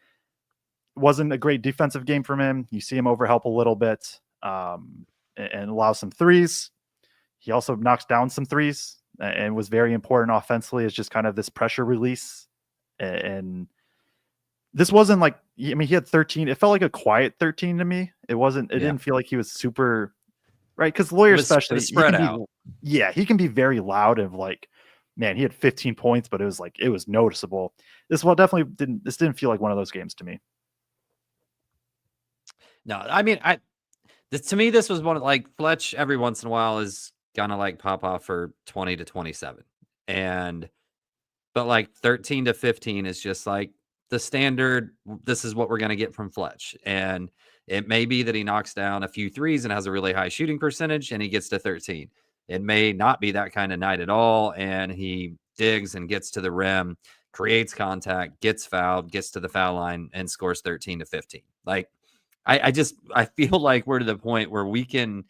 Wasn't a great defensive game from him. You see him overhelp a little bit, and allow some threes. He also knocks down some threes and was very important offensively as just kind of this pressure release. And this wasn't like, I mean, he had 13. It felt like a quiet 13 to me. It didn't feel like he was super, right? Because Loyer especially spread out. He can be very loud of like, man, he had 15 points, but it was noticeable. This didn't feel like one of those games to me. No, I mean, to me, this was one of like Fletch every once in a while is gonna like pop off for 20 to 27. But like 13 to 15 is just like the standard. This is what we're gonna get from Fletch. And it may be that he knocks down a few threes and has a really high shooting percentage and he gets to 13. It may not be that kind of night at all. And he digs and gets to the rim, creates contact, gets fouled, gets to the foul line and scores 13 to 15. Like, I feel like we're to the point where we can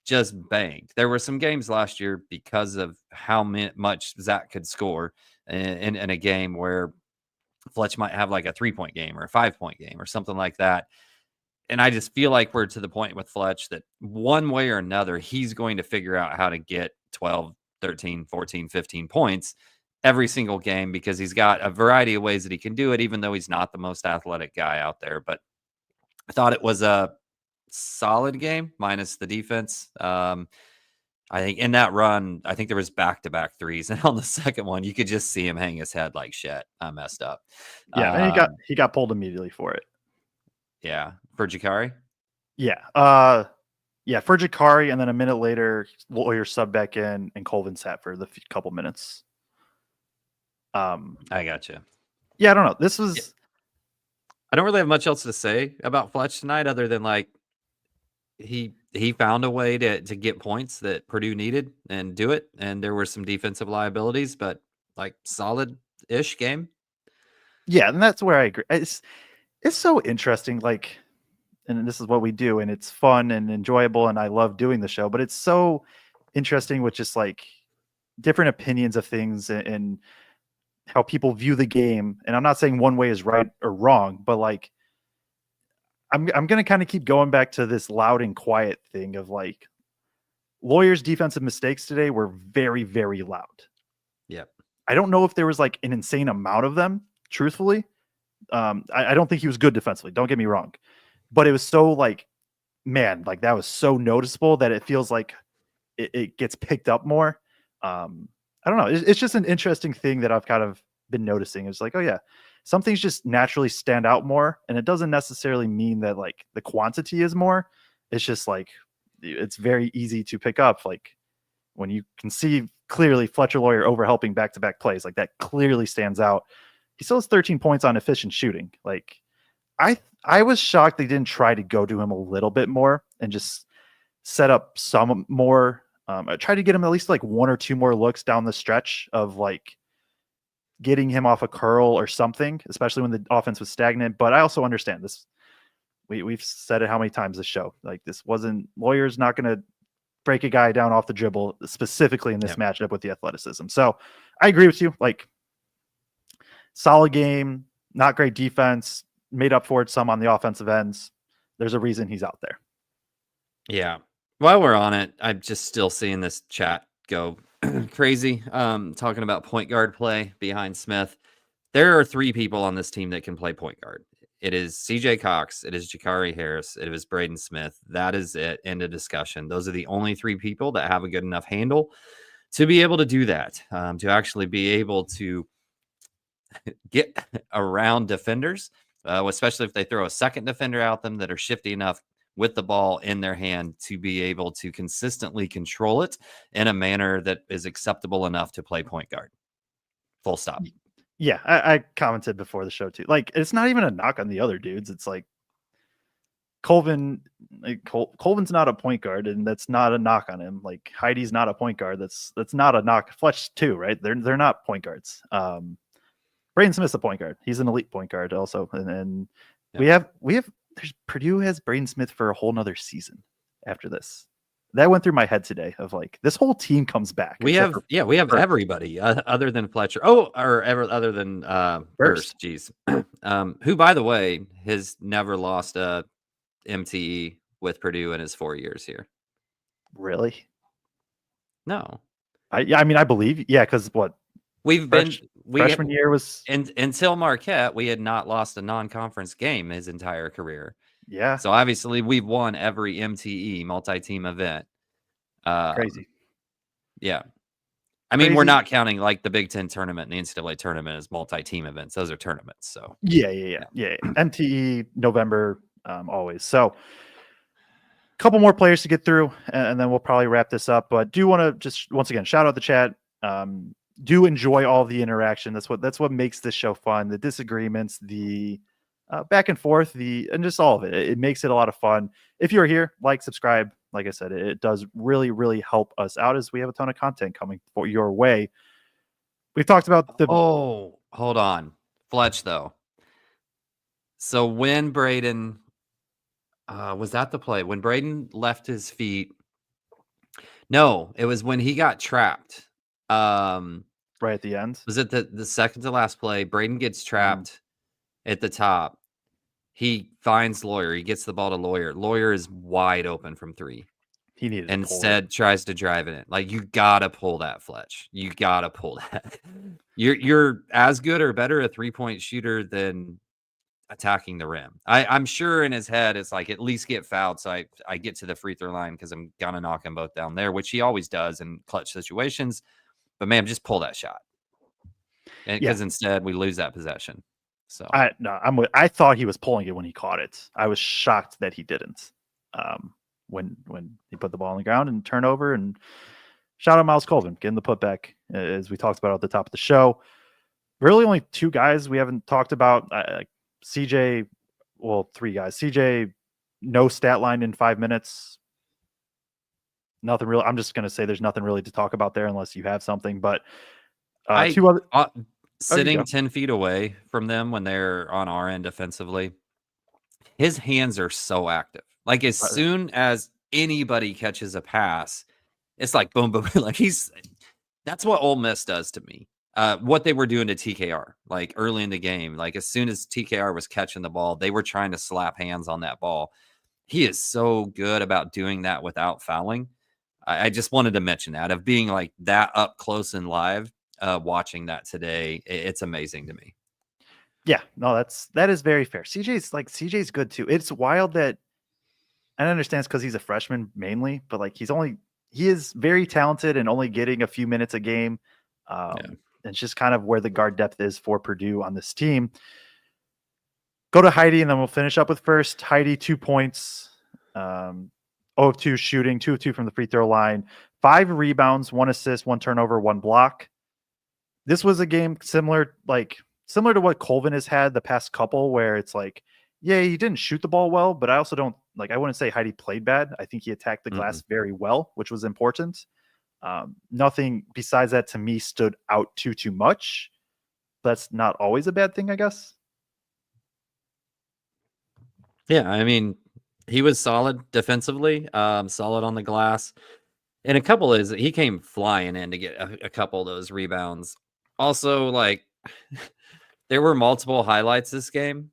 just bang. There were some games last year because of how much Zach could score in a game where Fletch might have like a 3-point game or a 5-point game or something like that. and I just feel like we're to the point with Fletch that one way or another, he's going to figure out how to get 12, 13, 14, 15 points every single game because he's got a variety of ways that he can do it, even though he's not the most athletic guy out there. But I thought it was a solid game minus the defense. I think in that run, I think there was back-to-back threes. And on the second one, you could just see him hang his head like, shit, I messed up. Yeah, and he got pulled immediately for it. Yeah. For Jakari? Yeah. For Jakari, and then a minute later, Loyer subbed back in, and Colvin sat for the couple minutes. I gotcha. Yeah, I don't know. This was... I don't really have much else to say about Fletch tonight other than, like, he found a way to get points that Purdue needed and do it. And there were some defensive liabilities, but, like, solid-ish game. Yeah, and that's where I agree. It's so interesting, like, and this is what we do, and it's fun and enjoyable, and I love doing the show, but it's so interesting with just, like, different opinions of things and how people view the game. And I'm not saying one way is right or wrong, but, like, I'm going to kind of keep going back to this loud and quiet thing of, like, Loyer's defensive mistakes today were very, very loud. Yep. I don't know if there was, like, an insane amount of them, truthfully. I don't think he was good defensively. Don't get me wrong. But it was so, like, man, like, that was so noticeable that it feels like it gets picked up more. I don't know. It's just an interesting thing that I've kind of been noticing. It's like, oh, yeah, some things just naturally stand out more. And it doesn't necessarily mean that, like, the quantity is more. It's just, like, it's very easy to pick up. Like, when you can see clearly Fletcher Loyer overhelping back-to-back plays, like, that clearly stands out. He still has 13 points on efficient shooting. Like, I was shocked they didn't try to go to him a little bit more and just set up some more. I tried to get him at least, like, one or two more looks down the stretch of, like, getting him off a curl or something, especially when the offense was stagnant. But I also understand this. We've said it how many times this show. Like, this wasn't, Loyer's not going to break a guy down off the dribble, specifically in this matchup with the athleticism. So I agree with you. Like, solid game, not great defense, made up for it some on the offensive ends. There's a reason he's out there. Yeah. While we're on it, I'm just still seeing this chat go crazy. Talking about point guard play behind Smith. There are three people on this team that can play point guard. It is CJ Cox, it is Jakari Harris, it is Braden Smith. That is it. End of discussion. Those are the only three people that have a good enough handle to be able to do that, to actually be able to get around defenders, especially if they throw a second defender out them that are shifty enough with the ball in their hand to be able to consistently control it in a manner that is acceptable enough to play point guard. Full stop. Yeah, I commented before the show too. Like, it's not even a knock on the other dudes. It's like Colvin, Colvin's not a point guard, and that's not a knock on him. Like, Heidi's not a point guard. That's not a knock. Fletch too, right? They're not point guards. Braden Smith's a point guard. He's an elite point guard also, and we have Purdue has Braden Smith for a whole nother season after this. That went through my head today of, like, this whole team comes back. We have everybody other than Fletcher. Other than Burst. Jeez. Who, by the way, has never lost a MTE with Purdue in his 4 years here. Really? No. I mean, I believe, yeah, because what freshman year was until Marquette, we had not lost a non-conference game his entire career. Yeah. So obviously we've won every MTE multi-team event. Crazy. Yeah. I mean, we're not counting, like, the Big Ten tournament and the NCAA tournament as multi-team events. Those are tournaments. So yeah. MTE November, always. So a couple more players to get through, and then we'll probably wrap this up. But do want to just once again shout out the chat. Do enjoy all the interaction. That's what makes this show fun. The disagreements, the back and forth, and just all of it. It makes it a lot of fun. If you're here, like, subscribe. Like I said, it does really, really help us out as we have a ton of content coming for your way. We've talked about the... Oh, hold on. Fletch, though. So when Braden... was that the play? When Braden left his feet... No, it was when he got trapped. Right at the end. Was it the second to last play? Braden gets trapped at the top. He finds Loyer. He gets the ball to Loyer. Loyer is wide open from 3. He needed to pull it. Instead, tries to drive it in. Like, you gotta pull that, Fletch. You gotta pull that. You're as good or better a 3-point shooter than attacking the rim. I'm sure in his head it's like, at least get fouled so I get to the free throw line because I'm gonna knock them both down there, which he always does in clutch situations. But man, just pull that shot. And because instead we lose that possession. So I thought he was pulling it when he caught it. I was shocked that he didn't. When he put the ball on the ground and turnover, and shout out Miles Colvin getting the putback, as we talked about at the top of the show. Really only 2 guys we haven't talked about. CJ, well, 3 guys. CJ, no stat line in 5 minutes. Nothing really. I'm just going to say there's nothing really to talk about there unless you have something. But 2 other sitting 10 feet away from them when they're on our end defensively, his hands are so active. Like, as soon as anybody catches a pass, it's like boom, boom. Like, that's what Ole Miss does to me. What they were doing to TKR, like early in the game, like as soon as TKR was catching the ball, they were trying to slap hands on that ball. He is so good about doing that without fouling. I just wanted to mention that, of being like that up close and live, watching that today. It's amazing to me. Yeah, no, that is very fair. CJ's good too. It's wild that, I understand it's because he's a freshman mainly, but like he is very talented and only getting a few minutes a game. It's just kind of where the guard depth is for Purdue on this team. Go to Heidi, and then we'll finish up with first. Heidi, 2 points, 0 of 2 shooting, 2 of 2 from the free throw line, 5 rebounds, 1 assist, 1 turnover, 1 block. This was a game similar to what Colvin has had the past couple, where it's like, yeah, he didn't shoot the ball well, but I also don't I wouldn't say Heidi played bad. I think he attacked the glass very well, which was important. Nothing besides that to me stood out too much. That's not always a bad thing, I guess. Yeah, I mean, he was solid defensively, solid on the glass. And a couple is he came flying in to get a couple of those rebounds. Also, like, there were multiple highlights this game.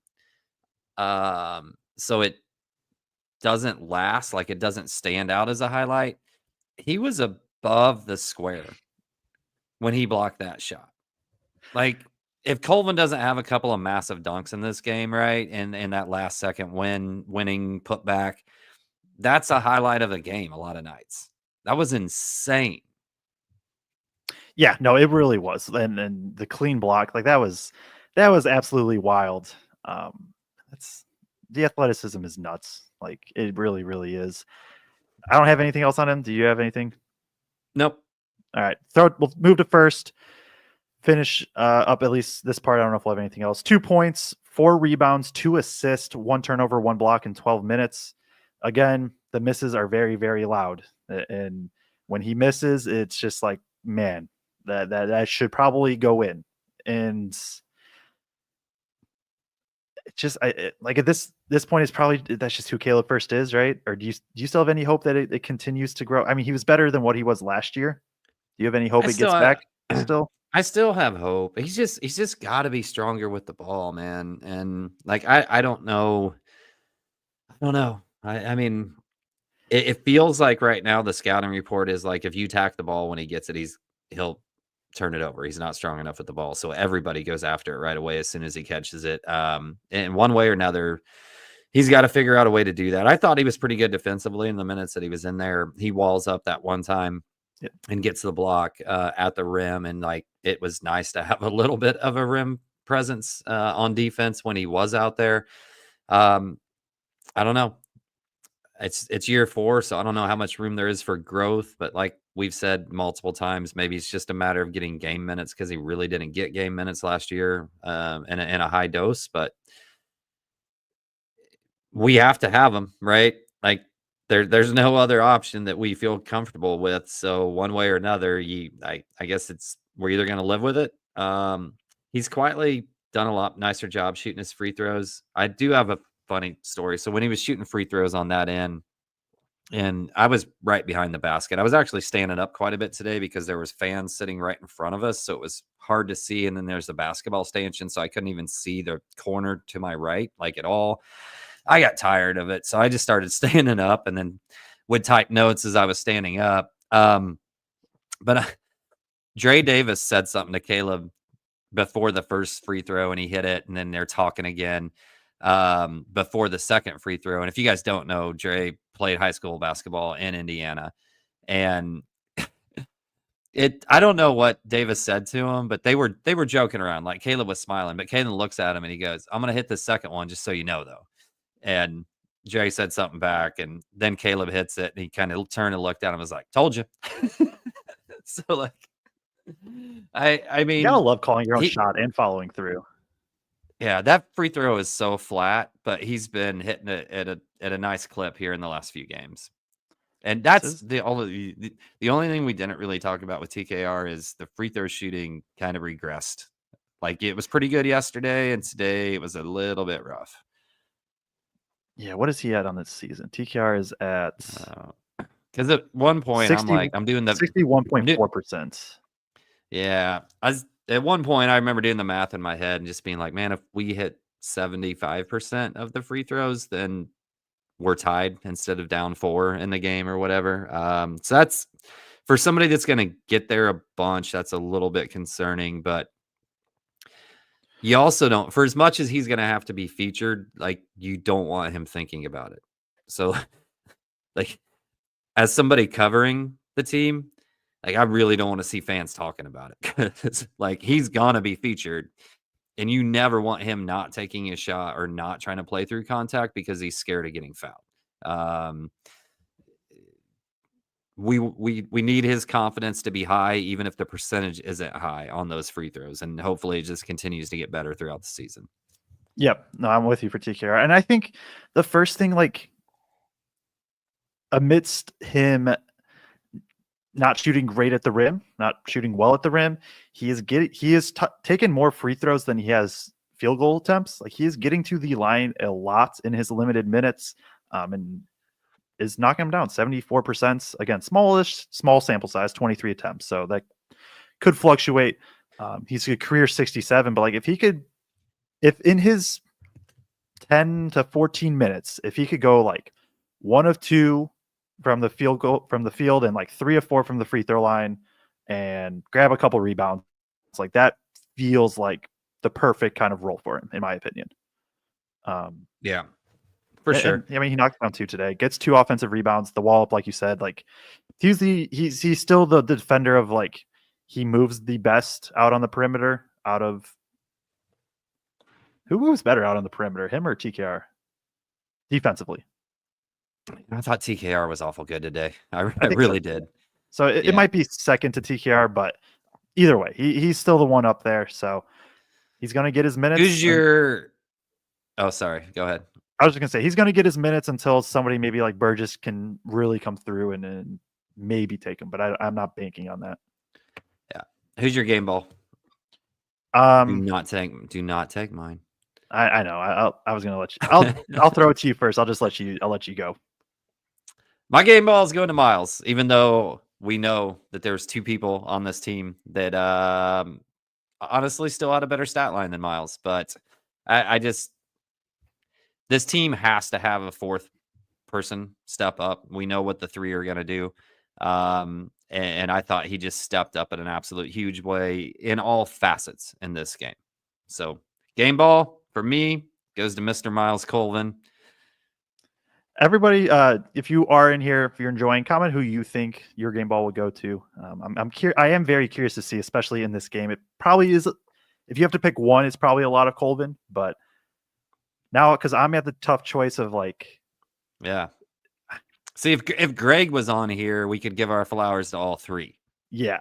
So it doesn't last, like it doesn't stand out as a highlight. He was above the square when he blocked that shot. Like, if Colvin doesn't have a couple of massive dunks in this game, right, and that last second winning putback, that's a highlight of the game a lot of nights. That was insane. Yeah, no, it really was. And the clean block, like that was absolutely wild. The athleticism is nuts. Like, it really, really is. I don't have anything else on him. Do you have anything? Nope. All right. We'll move to first. Finish up at least this part. I don't know if we'll have anything else. 2 points, 4 rebounds, 2 assists, 1 turnover, 1 block in 12 minutes. Again, the misses are very, very loud. And when he misses, it's just like, man, that should probably go in. And it's just like at this point, it's probably that's just who Caleb First is, right? Or do you still have any hope that it continues to grow? I mean, he was better than what he was last year. Do you have any hope it gets back still? I still have hope. He's just got to be stronger with the ball, man. And like, I don't know. I don't know. I mean, it feels like right now the scouting report is like, if you tack the ball when he gets it, he'll turn it over. He's not strong enough with the ball. So everybody goes after it right away as soon as he catches it. In one way or another, he's got to figure out a way to do that. I thought he was pretty good defensively in the minutes that he was in there. He walls up that one time and gets the block at the rim. And like, it was nice to have a little bit of a rim presence on defense when he was out there. I don't know. It's year 4, so I don't know how much room there is for growth. But like we've said multiple times, maybe it's just a matter of getting game minutes, because he really didn't get game minutes last year in a high dose. But we have to have him, right? Like, there's no other option that we feel comfortable with. So one way or another, I guess we're either going to live with it. He's quietly done a lot nicer job shooting his free throws. I do have a funny story. So when he was shooting free throws on that end, and I was right behind the basket. I was actually standing up quite a bit today because there was fans sitting right in front of us, so it was hard to see. And then there's a basketball stanchion, so I couldn't even see the corner to my right, like at all. I got tired of it, so I just started standing up, and then would type notes as I was standing up. But Dre Davis said something to Caleb before the first free throw, and he hit it, and then they're talking again before the second free throw. And if you guys don't know, Dre played high school basketball in Indiana, and I don't know what Davis said to him, but they were joking around. Like Caleb was smiling, but Caleb looks at him and he goes, "I'm gonna hit the second one just so you know, though." And Dre said something back, and then Caleb hits it, and he kind of turned and looked at him and was like, "Told you." So like, I mean, You gotta love calling your own shot and following through. Yeah, that free throw is so flat, but he's been hitting it at a nice clip here in the last few games. And that's the only thing we didn't really talk about with TKR is the free throw shooting kind of regressed. Like it was pretty good yesterday, and today it was a little bit rough. Yeah, what is he at on this season? TKR is at because at one point 60, I'm doing the 61.4%. Yeah, at one point I remember doing the math in my head and just being like, man, if we hit 75% of the free throws, then we're tied instead of down 4 in the game or whatever. So that's for somebody that's going to get there a bunch. That's a little bit concerning, but you also don't, for as much as he's going to have to be featured, like you don't want him thinking about it. So like as somebody covering the team, like I really don't want to see fans talking about it. It's like he's going to be featured. And you never want him not taking a shot or not trying to play through contact because he's scared of getting fouled. We need his confidence to be high, even if the percentage isn't high on those free throws. And hopefully it just continues to get better throughout the season. Yep. No, I'm with you for TKR. And I think the first thing, like amidst him not shooting great at the rim, not shooting well at the rim, he is taken more free throws than he has field goal attempts. Like he is getting to the line a lot in his limited minutes, and is knocking him down 74%. Again, small sample size, 23 attempts, so that could fluctuate. He's a career 67, but like if in his 10 to 14 minutes, if he could go like 1 of 2 from the field and like 3 of 4 from the free throw line and grab a couple rebounds, it's like that feels like the perfect kind of role for him, in my opinion. Yeah, for sure. I mean, he knocked down 2 today, gets 2 offensive rebounds, the wall up, like you said. Like he's still the defender of like he moves the best out on the perimeter. Out of who moves better out on the perimeter, him or TKR? Defensively, I thought TKR was awful good today. I really did. So it might be second to TKR, but either way, he's still the one up there. So he's going to get his minutes. Who's your? Oh, sorry. Go ahead. I was just going to say he's going to get his minutes until somebody maybe like Burgess can really come through and maybe take him. But I'm not banking on that. Yeah. Who's your game ball? Do not take mine. I know. I was going to let you. I'll throw it to you first. I'll let you go. My game ball is going to Miles, even though we know that there's 2 people on this team that honestly still had a better stat line than Miles. But this team has to have a 4th person step up. We know what the 3 are going to do. And I thought he just stepped up in an absolute huge way in all facets in this game. So game ball for me goes to Mr. Miles Colvin. Everybody, if you are in here, if you're enjoying, comment who you think your game ball will go to. I am very curious to see, especially in this game. It probably is. If you have to pick one, it's probably a lot of Colvin. But now, because I'm at the tough choice of like, yeah. See, if Greg was on here, we could give our flowers to all 3. Yeah.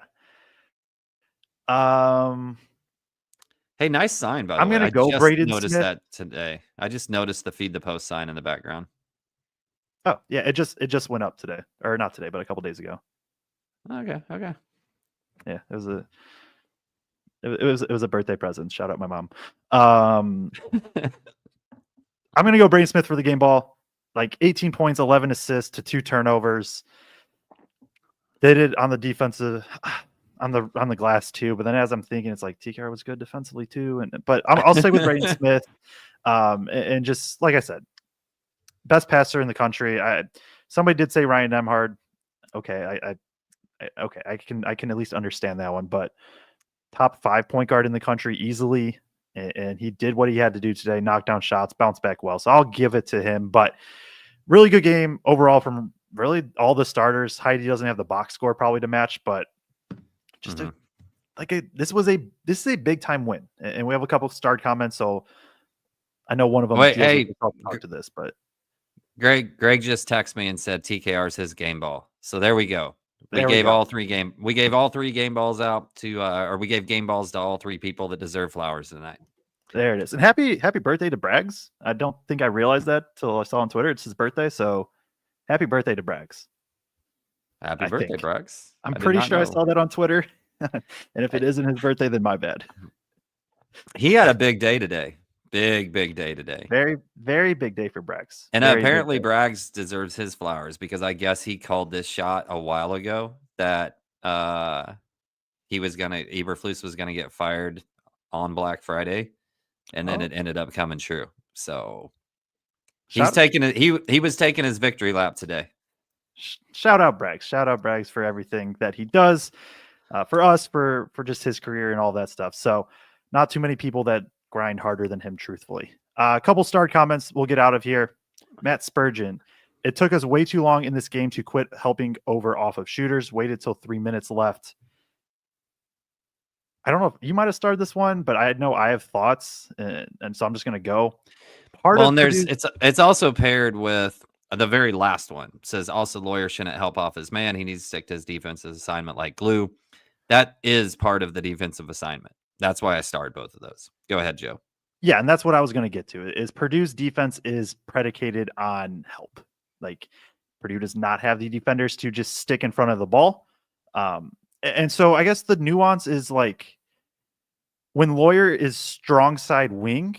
Hey, nice sign, by the way. I'm gonna go Braden Smith. Noticed that today. I just noticed the feed the post sign in the background. Oh yeah, it just went up today, or not today, but a couple days ago. Okay. Yeah, it was a birthday present. Shout out my mom. I'm gonna go Braden Smith for the game ball. like 18 points, 11 assists to 2 turnovers. They did on the defensive on the glass too, but then as I'm thinking, it's like TKR was good defensively too. But I'll stay with Braden Smith. And just like I said, best passer in the country. Somebody did say Ryan Nembhard. Okay, I can at least understand that one, but top 5 point guard in the country easily. And he did what he had to do today, knock down shots, bounce back well. So I'll give it to him, but really good game overall from really all the starters. Heidi doesn't have the box score probably to match, but just this is a big time win. And we have a couple of start comments. So I know one of them talk to this, but Greg just texted me and said TKR's his game ball. So there we go. We gave all three game balls out to or we gave game balls to all 3 people that deserve flowers tonight. There it is. And happy birthday to Braggs. I don't think I realized that till I saw on Twitter it's his birthday. So happy birthday to Braggs. Happy birthday, Braggs. I'm pretty sure I saw that on Twitter. And if it isn't his birthday, then my bad. He had a big day today. Big day today. Very, very big day for Braggs. And apparently Braggs deserves his flowers because I guess he called this shot a while ago that Eberflus was gonna get fired on Black Friday, and then it ended up coming true. So he was taking his victory lap today. Shout out Braggs. Shout out Braggs for everything that he does for us, for just his career and all that stuff. So not too many people that grind harder than him, truthfully. A couple start comments we'll get out of here. Matt Spurgeon. It took us way too long in this game to quit helping over off of shooters. Waited till 3 minutes left. I don't know if you might have started this one, but I know I have thoughts, and so I'm just going to go. It's also paired with the very last one. It says also Loyer shouldn't help off his man. He needs to stick to his defensive assignment like glue. That is part of the defensive assignment. That's why I started both of those. Go ahead, Joe. Yeah, and that's what I was going to get to. Is Purdue's defense is predicated on help. Like Purdue does not have the defenders to just stick in front of the ball. And so I guess the nuance is like when Loyer is strong side wing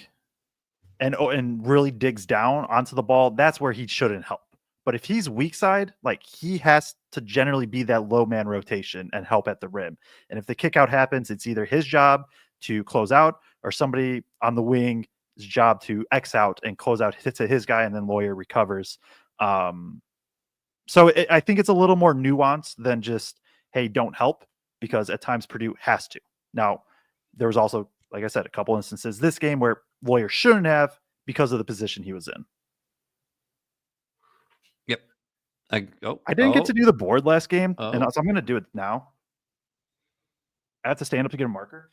and really digs down onto the ball, that's where he shouldn't help. But if he's weak side, like he has to generally be that low man rotation and help at the rim. And if the kick out happens, it's either his job to close out or somebody on the wing's job to X out and close out to his guy, and then Loyer recovers. So I think it's a little more nuanced than just, hey, don't help, because at times Purdue has to. Now, there was also, like I said, a couple instances this game where Loyer shouldn't have because of the position he was in. Yep. I didn't get to do the board last game, and so I'm going to do it now. I have to stand up to get a marker.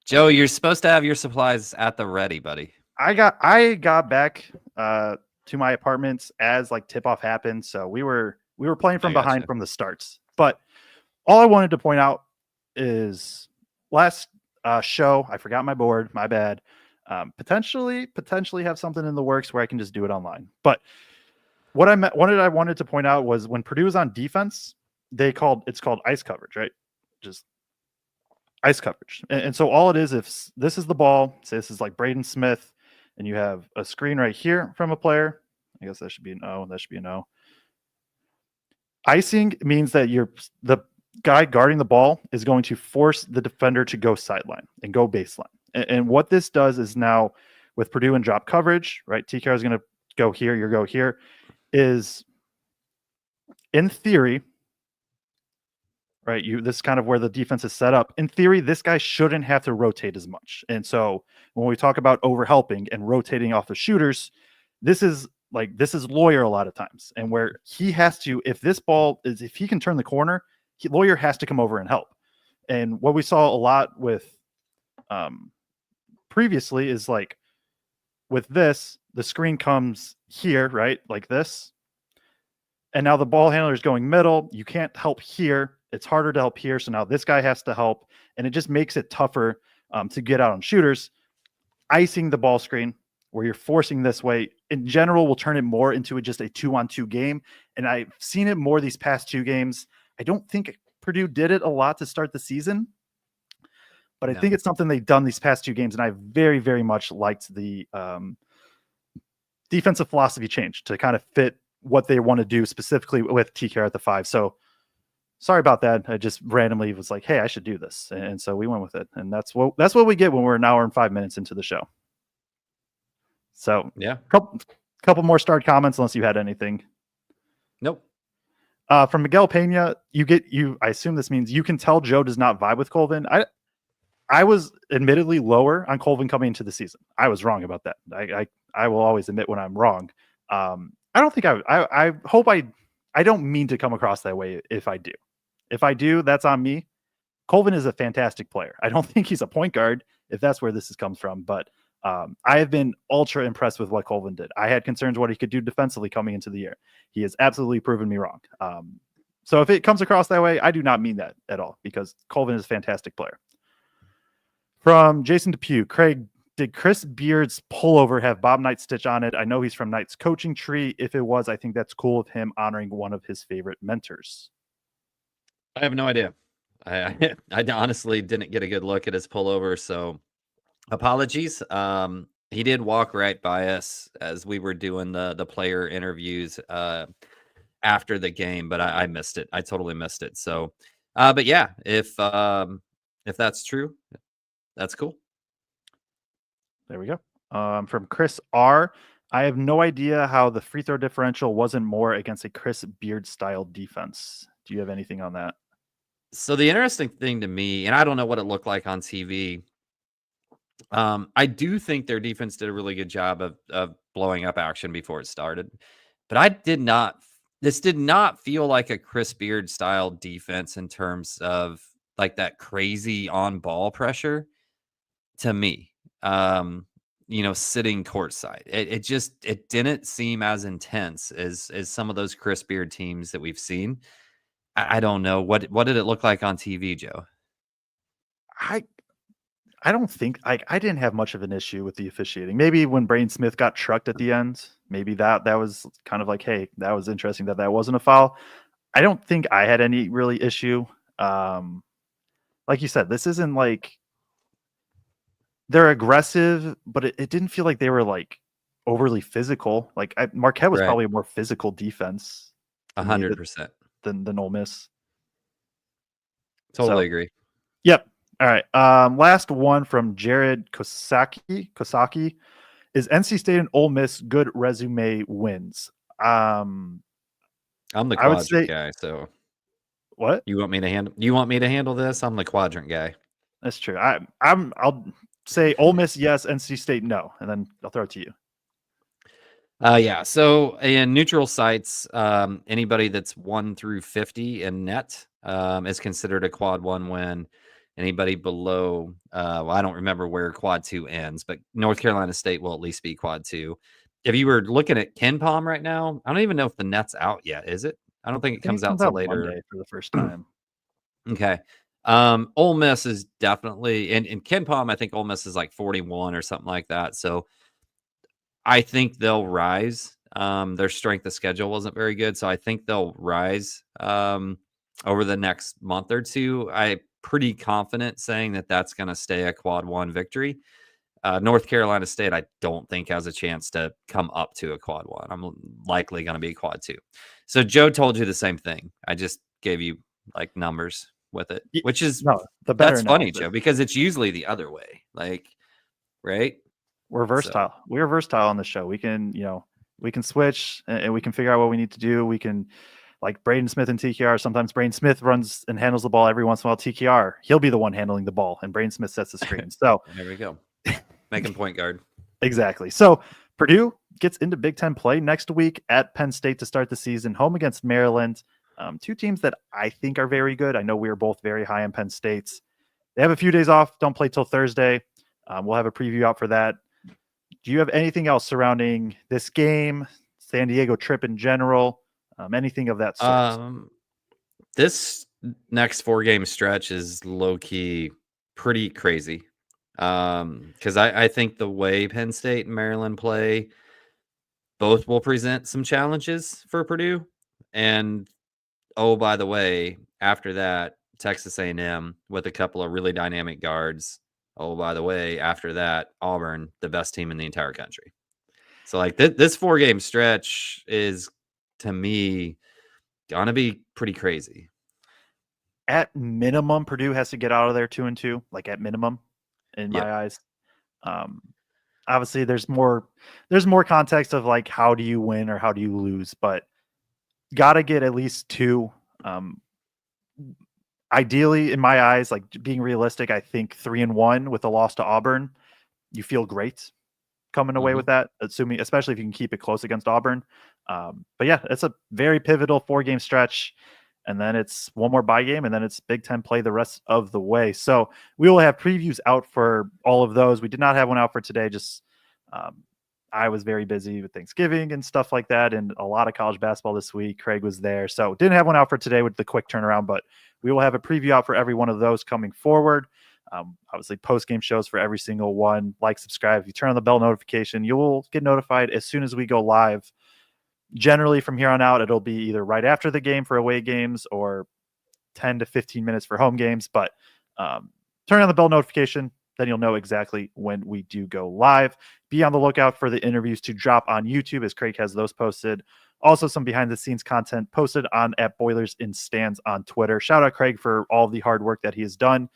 Joe, you're supposed to have your supplies at the ready, buddy. I got back to my apartments as like tip off happened, so we were playing from behind from the starts. But all I wanted to point out is last show I forgot my board, my bad. Potentially have something in the works where I can just do it online. But what I wanted to point out was when Purdue was on defense, it's called ice coverage, right? Just ice coverage. And so all it is, if this is the ball, say this is like Braden Smith, and you have a screen right here from a player, I guess that should be an O. That should be an O. Icing means that the guy guarding the ball is going to force the defender to go sideline and go baseline. And what this does is now with Purdue and drop coverage, right? TKR is going to go here, you go here, is in theory, right? This is kind of where the defense is set up. In theory, this guy shouldn't have to rotate as much. And so when we talk about overhelping and rotating off the shooters, this is Loyer a lot of times. And where he has to, if he can turn the corner, Loyer has to come over and help. And what we saw a lot with previously is like with this, the screen comes here, right? Like this. And now the ball handler is going middle. You can't help here. It's harder to help here. So now this guy has to help. And it just makes it tougher to get out on shooters. Icing the ball screen where you're forcing this way, in general, will turn it more into just a 2-on-2 game. And I've seen it more these past 2 games. I don't think Purdue did it a lot to start the season. But I No. think it's something they've done these past 2 games, and I very, very much liked the defensive philosophy change to kind of fit what they want to do specifically with TKR at the 5. So sorry about that. I just randomly was like, hey, I should do this. And so we went with it. And that's what we get when we're an hour and 5 minutes into the show. So Yeah. couple more start comments, unless you had anything. Nope. From Miguel Pena, I assume this means you can tell Joe does not vibe with Colvin. I was admittedly lower on Colvin coming into the season. I was wrong about that. I will always admit when I'm wrong. I don't think I hope I don't mean to come across that way if I do. If I do, that's on me. Colvin is a fantastic player. I don't think he's a point guard, if that's where this comes from, but I have been ultra impressed with what Colvin did. I had concerns what he could do defensively coming into the year. He has absolutely proven me wrong. So if it comes across that way, I do not mean that at all, because Colvin is a fantastic player. From Jason Depew, Kraig, did Chris Beard's pullover have Bob Knight's stitch on it? I know he's from Knight's coaching tree. If it was, I think that's cool of him honoring one of his favorite mentors. I have no idea. I honestly didn't get a good look at his pullover, so apologies. He did walk right by us as we were doing the player interviews after the game, but I missed it. I totally missed it. So, but yeah, if that's true, that's cool. There we go. From Chris R. I have no idea how the free throw differential wasn't more against a Chris Beard style defense. Do you have anything on that? So the interesting thing to me, and I don't know what it looked like on TV, I do think their defense did a really good job of blowing up action before it started. But this did not feel like a Chris Beard style defense in terms of like that crazy on ball pressure to me. Sitting courtside. It didn't seem as intense as some of those Chris Beard teams that we've seen. I don't know. What did it look like on TV, Joe? I don't think I didn't have much of an issue with the officiating. Maybe when Braden Smith got trucked at the end, maybe that was kind of like, hey, that was interesting that wasn't a foul. I don't think I had any really issue. Like you said, this isn't like they're aggressive, but it didn't feel like they were like overly physical. Like Marquette was Right. probably a more physical defense 100%. than Ole Miss. Totally agree. Yep. All right. Last one from Jared Kosaki. Is NC State and Ole Miss good resume wins? I'm the quadrant guy, so what? You want me to handle this? I'm the quadrant guy. That's true. I'll say Ole Miss yes, NC State no, and then I'll throw it to you. Yeah. So in neutral sites, anybody that's 1 through 50 in net is considered a quad 1 win. Anybody below, I don't remember where quad 2 ends, but North Carolina State will at least be quad 2. If you were looking at KenPom right now, I don't even know if the net's out yet. Is it? I don't think it comes out till later. Monday for the first time. Okay. Ole Miss is definitely in KenPom. I think Ole Miss is like 41 or something like that. So I think they'll rise. Their strength of schedule wasn't very good, so I think they'll rise over the next month or two. I'm pretty confident saying that that's going to stay a quad 1 victory. North Carolina State, I don't think has a chance to come up to a quad 1. I'm likely going to be quad 2. So Joe told you the same thing. I just gave you like numbers with it, which is that's funny, Joe, because it's usually the other way. Like, right? We're versatile. So. We're versatile on the show. We can, we can switch and we can figure out what we need to do. We can, like Braden Smith and TKR. Sometimes Braden Smith runs and handles the ball. Every once in a while, TKR, he'll be the one handling the ball, and Braden Smith sets the screen. So there we go. Making point guard. Exactly. So Purdue gets into Big Ten play next week at Penn State to start the season, home against Maryland. 2 teams that I think are very good. I know we are both very high on Penn State's. They have a few days off. Don't play till Thursday. We'll have a preview out for that. Do you have anything else surrounding this game, San Diego trip in general, anything of that sort? This next 4-game stretch is low-key pretty crazy. Because I think the way Penn State and Maryland play, both will present some challenges for Purdue. And, oh, by the way, after that, Texas A&M with a couple of really dynamic guards. Oh, by the way, after that, Auburn, the best team in the entire country. So like this 4-game stretch is, to me, gonna be pretty crazy. At minimum, Purdue has to get out of there 2-2, like at minimum, in my eyes. Obviously, there's more context of like how do you win or how do you lose, but got to get at least 2. Ideally, in my eyes, like being realistic, I think 3-1 with a loss to Auburn, you feel great coming away with that, assuming, especially if you can keep it close against Auburn. But yeah, it's a very pivotal 4-game stretch. And then it's one more bye game, and then it's Big Ten play the rest of the way. So we will have previews out for all of those. We did not have one out for today. Just I was very busy with Thanksgiving and stuff like that, and a lot of college basketball this week. Kraig was there, so didn't have one out for today with the quick turnaround. But we will have a preview out for every one of those coming forward. Obviously, post-game shows for every single one. Like, subscribe. If you turn on the bell notification, you will get notified as soon as we go live. Generally, from here on out, it'll be either right after the game for away games or 10 to 15 minutes for home games. But turn on the bell notification, then you'll know exactly when we do go live. Be on the lookout for the interviews to drop on YouTube, as Kraig has those posted. Also, some behind-the-scenes content posted on at Boilers in Stands on Twitter. Shout out Kraig for all the hard work that he has done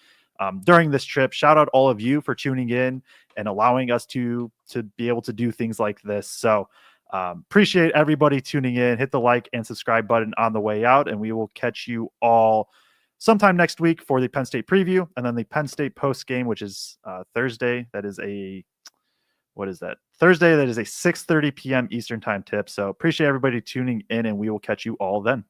during this trip. Shout out all of you for tuning in and allowing us to be able to do things like this. So appreciate everybody tuning in. Hit the like and subscribe button on the way out, and we will catch you all sometime next week for the Penn State preview, and then the Penn State post game, which is Thursday. That is a Thursday. That is a 6:30 p.m. Eastern time tip. So appreciate everybody tuning in, and we will catch you all then.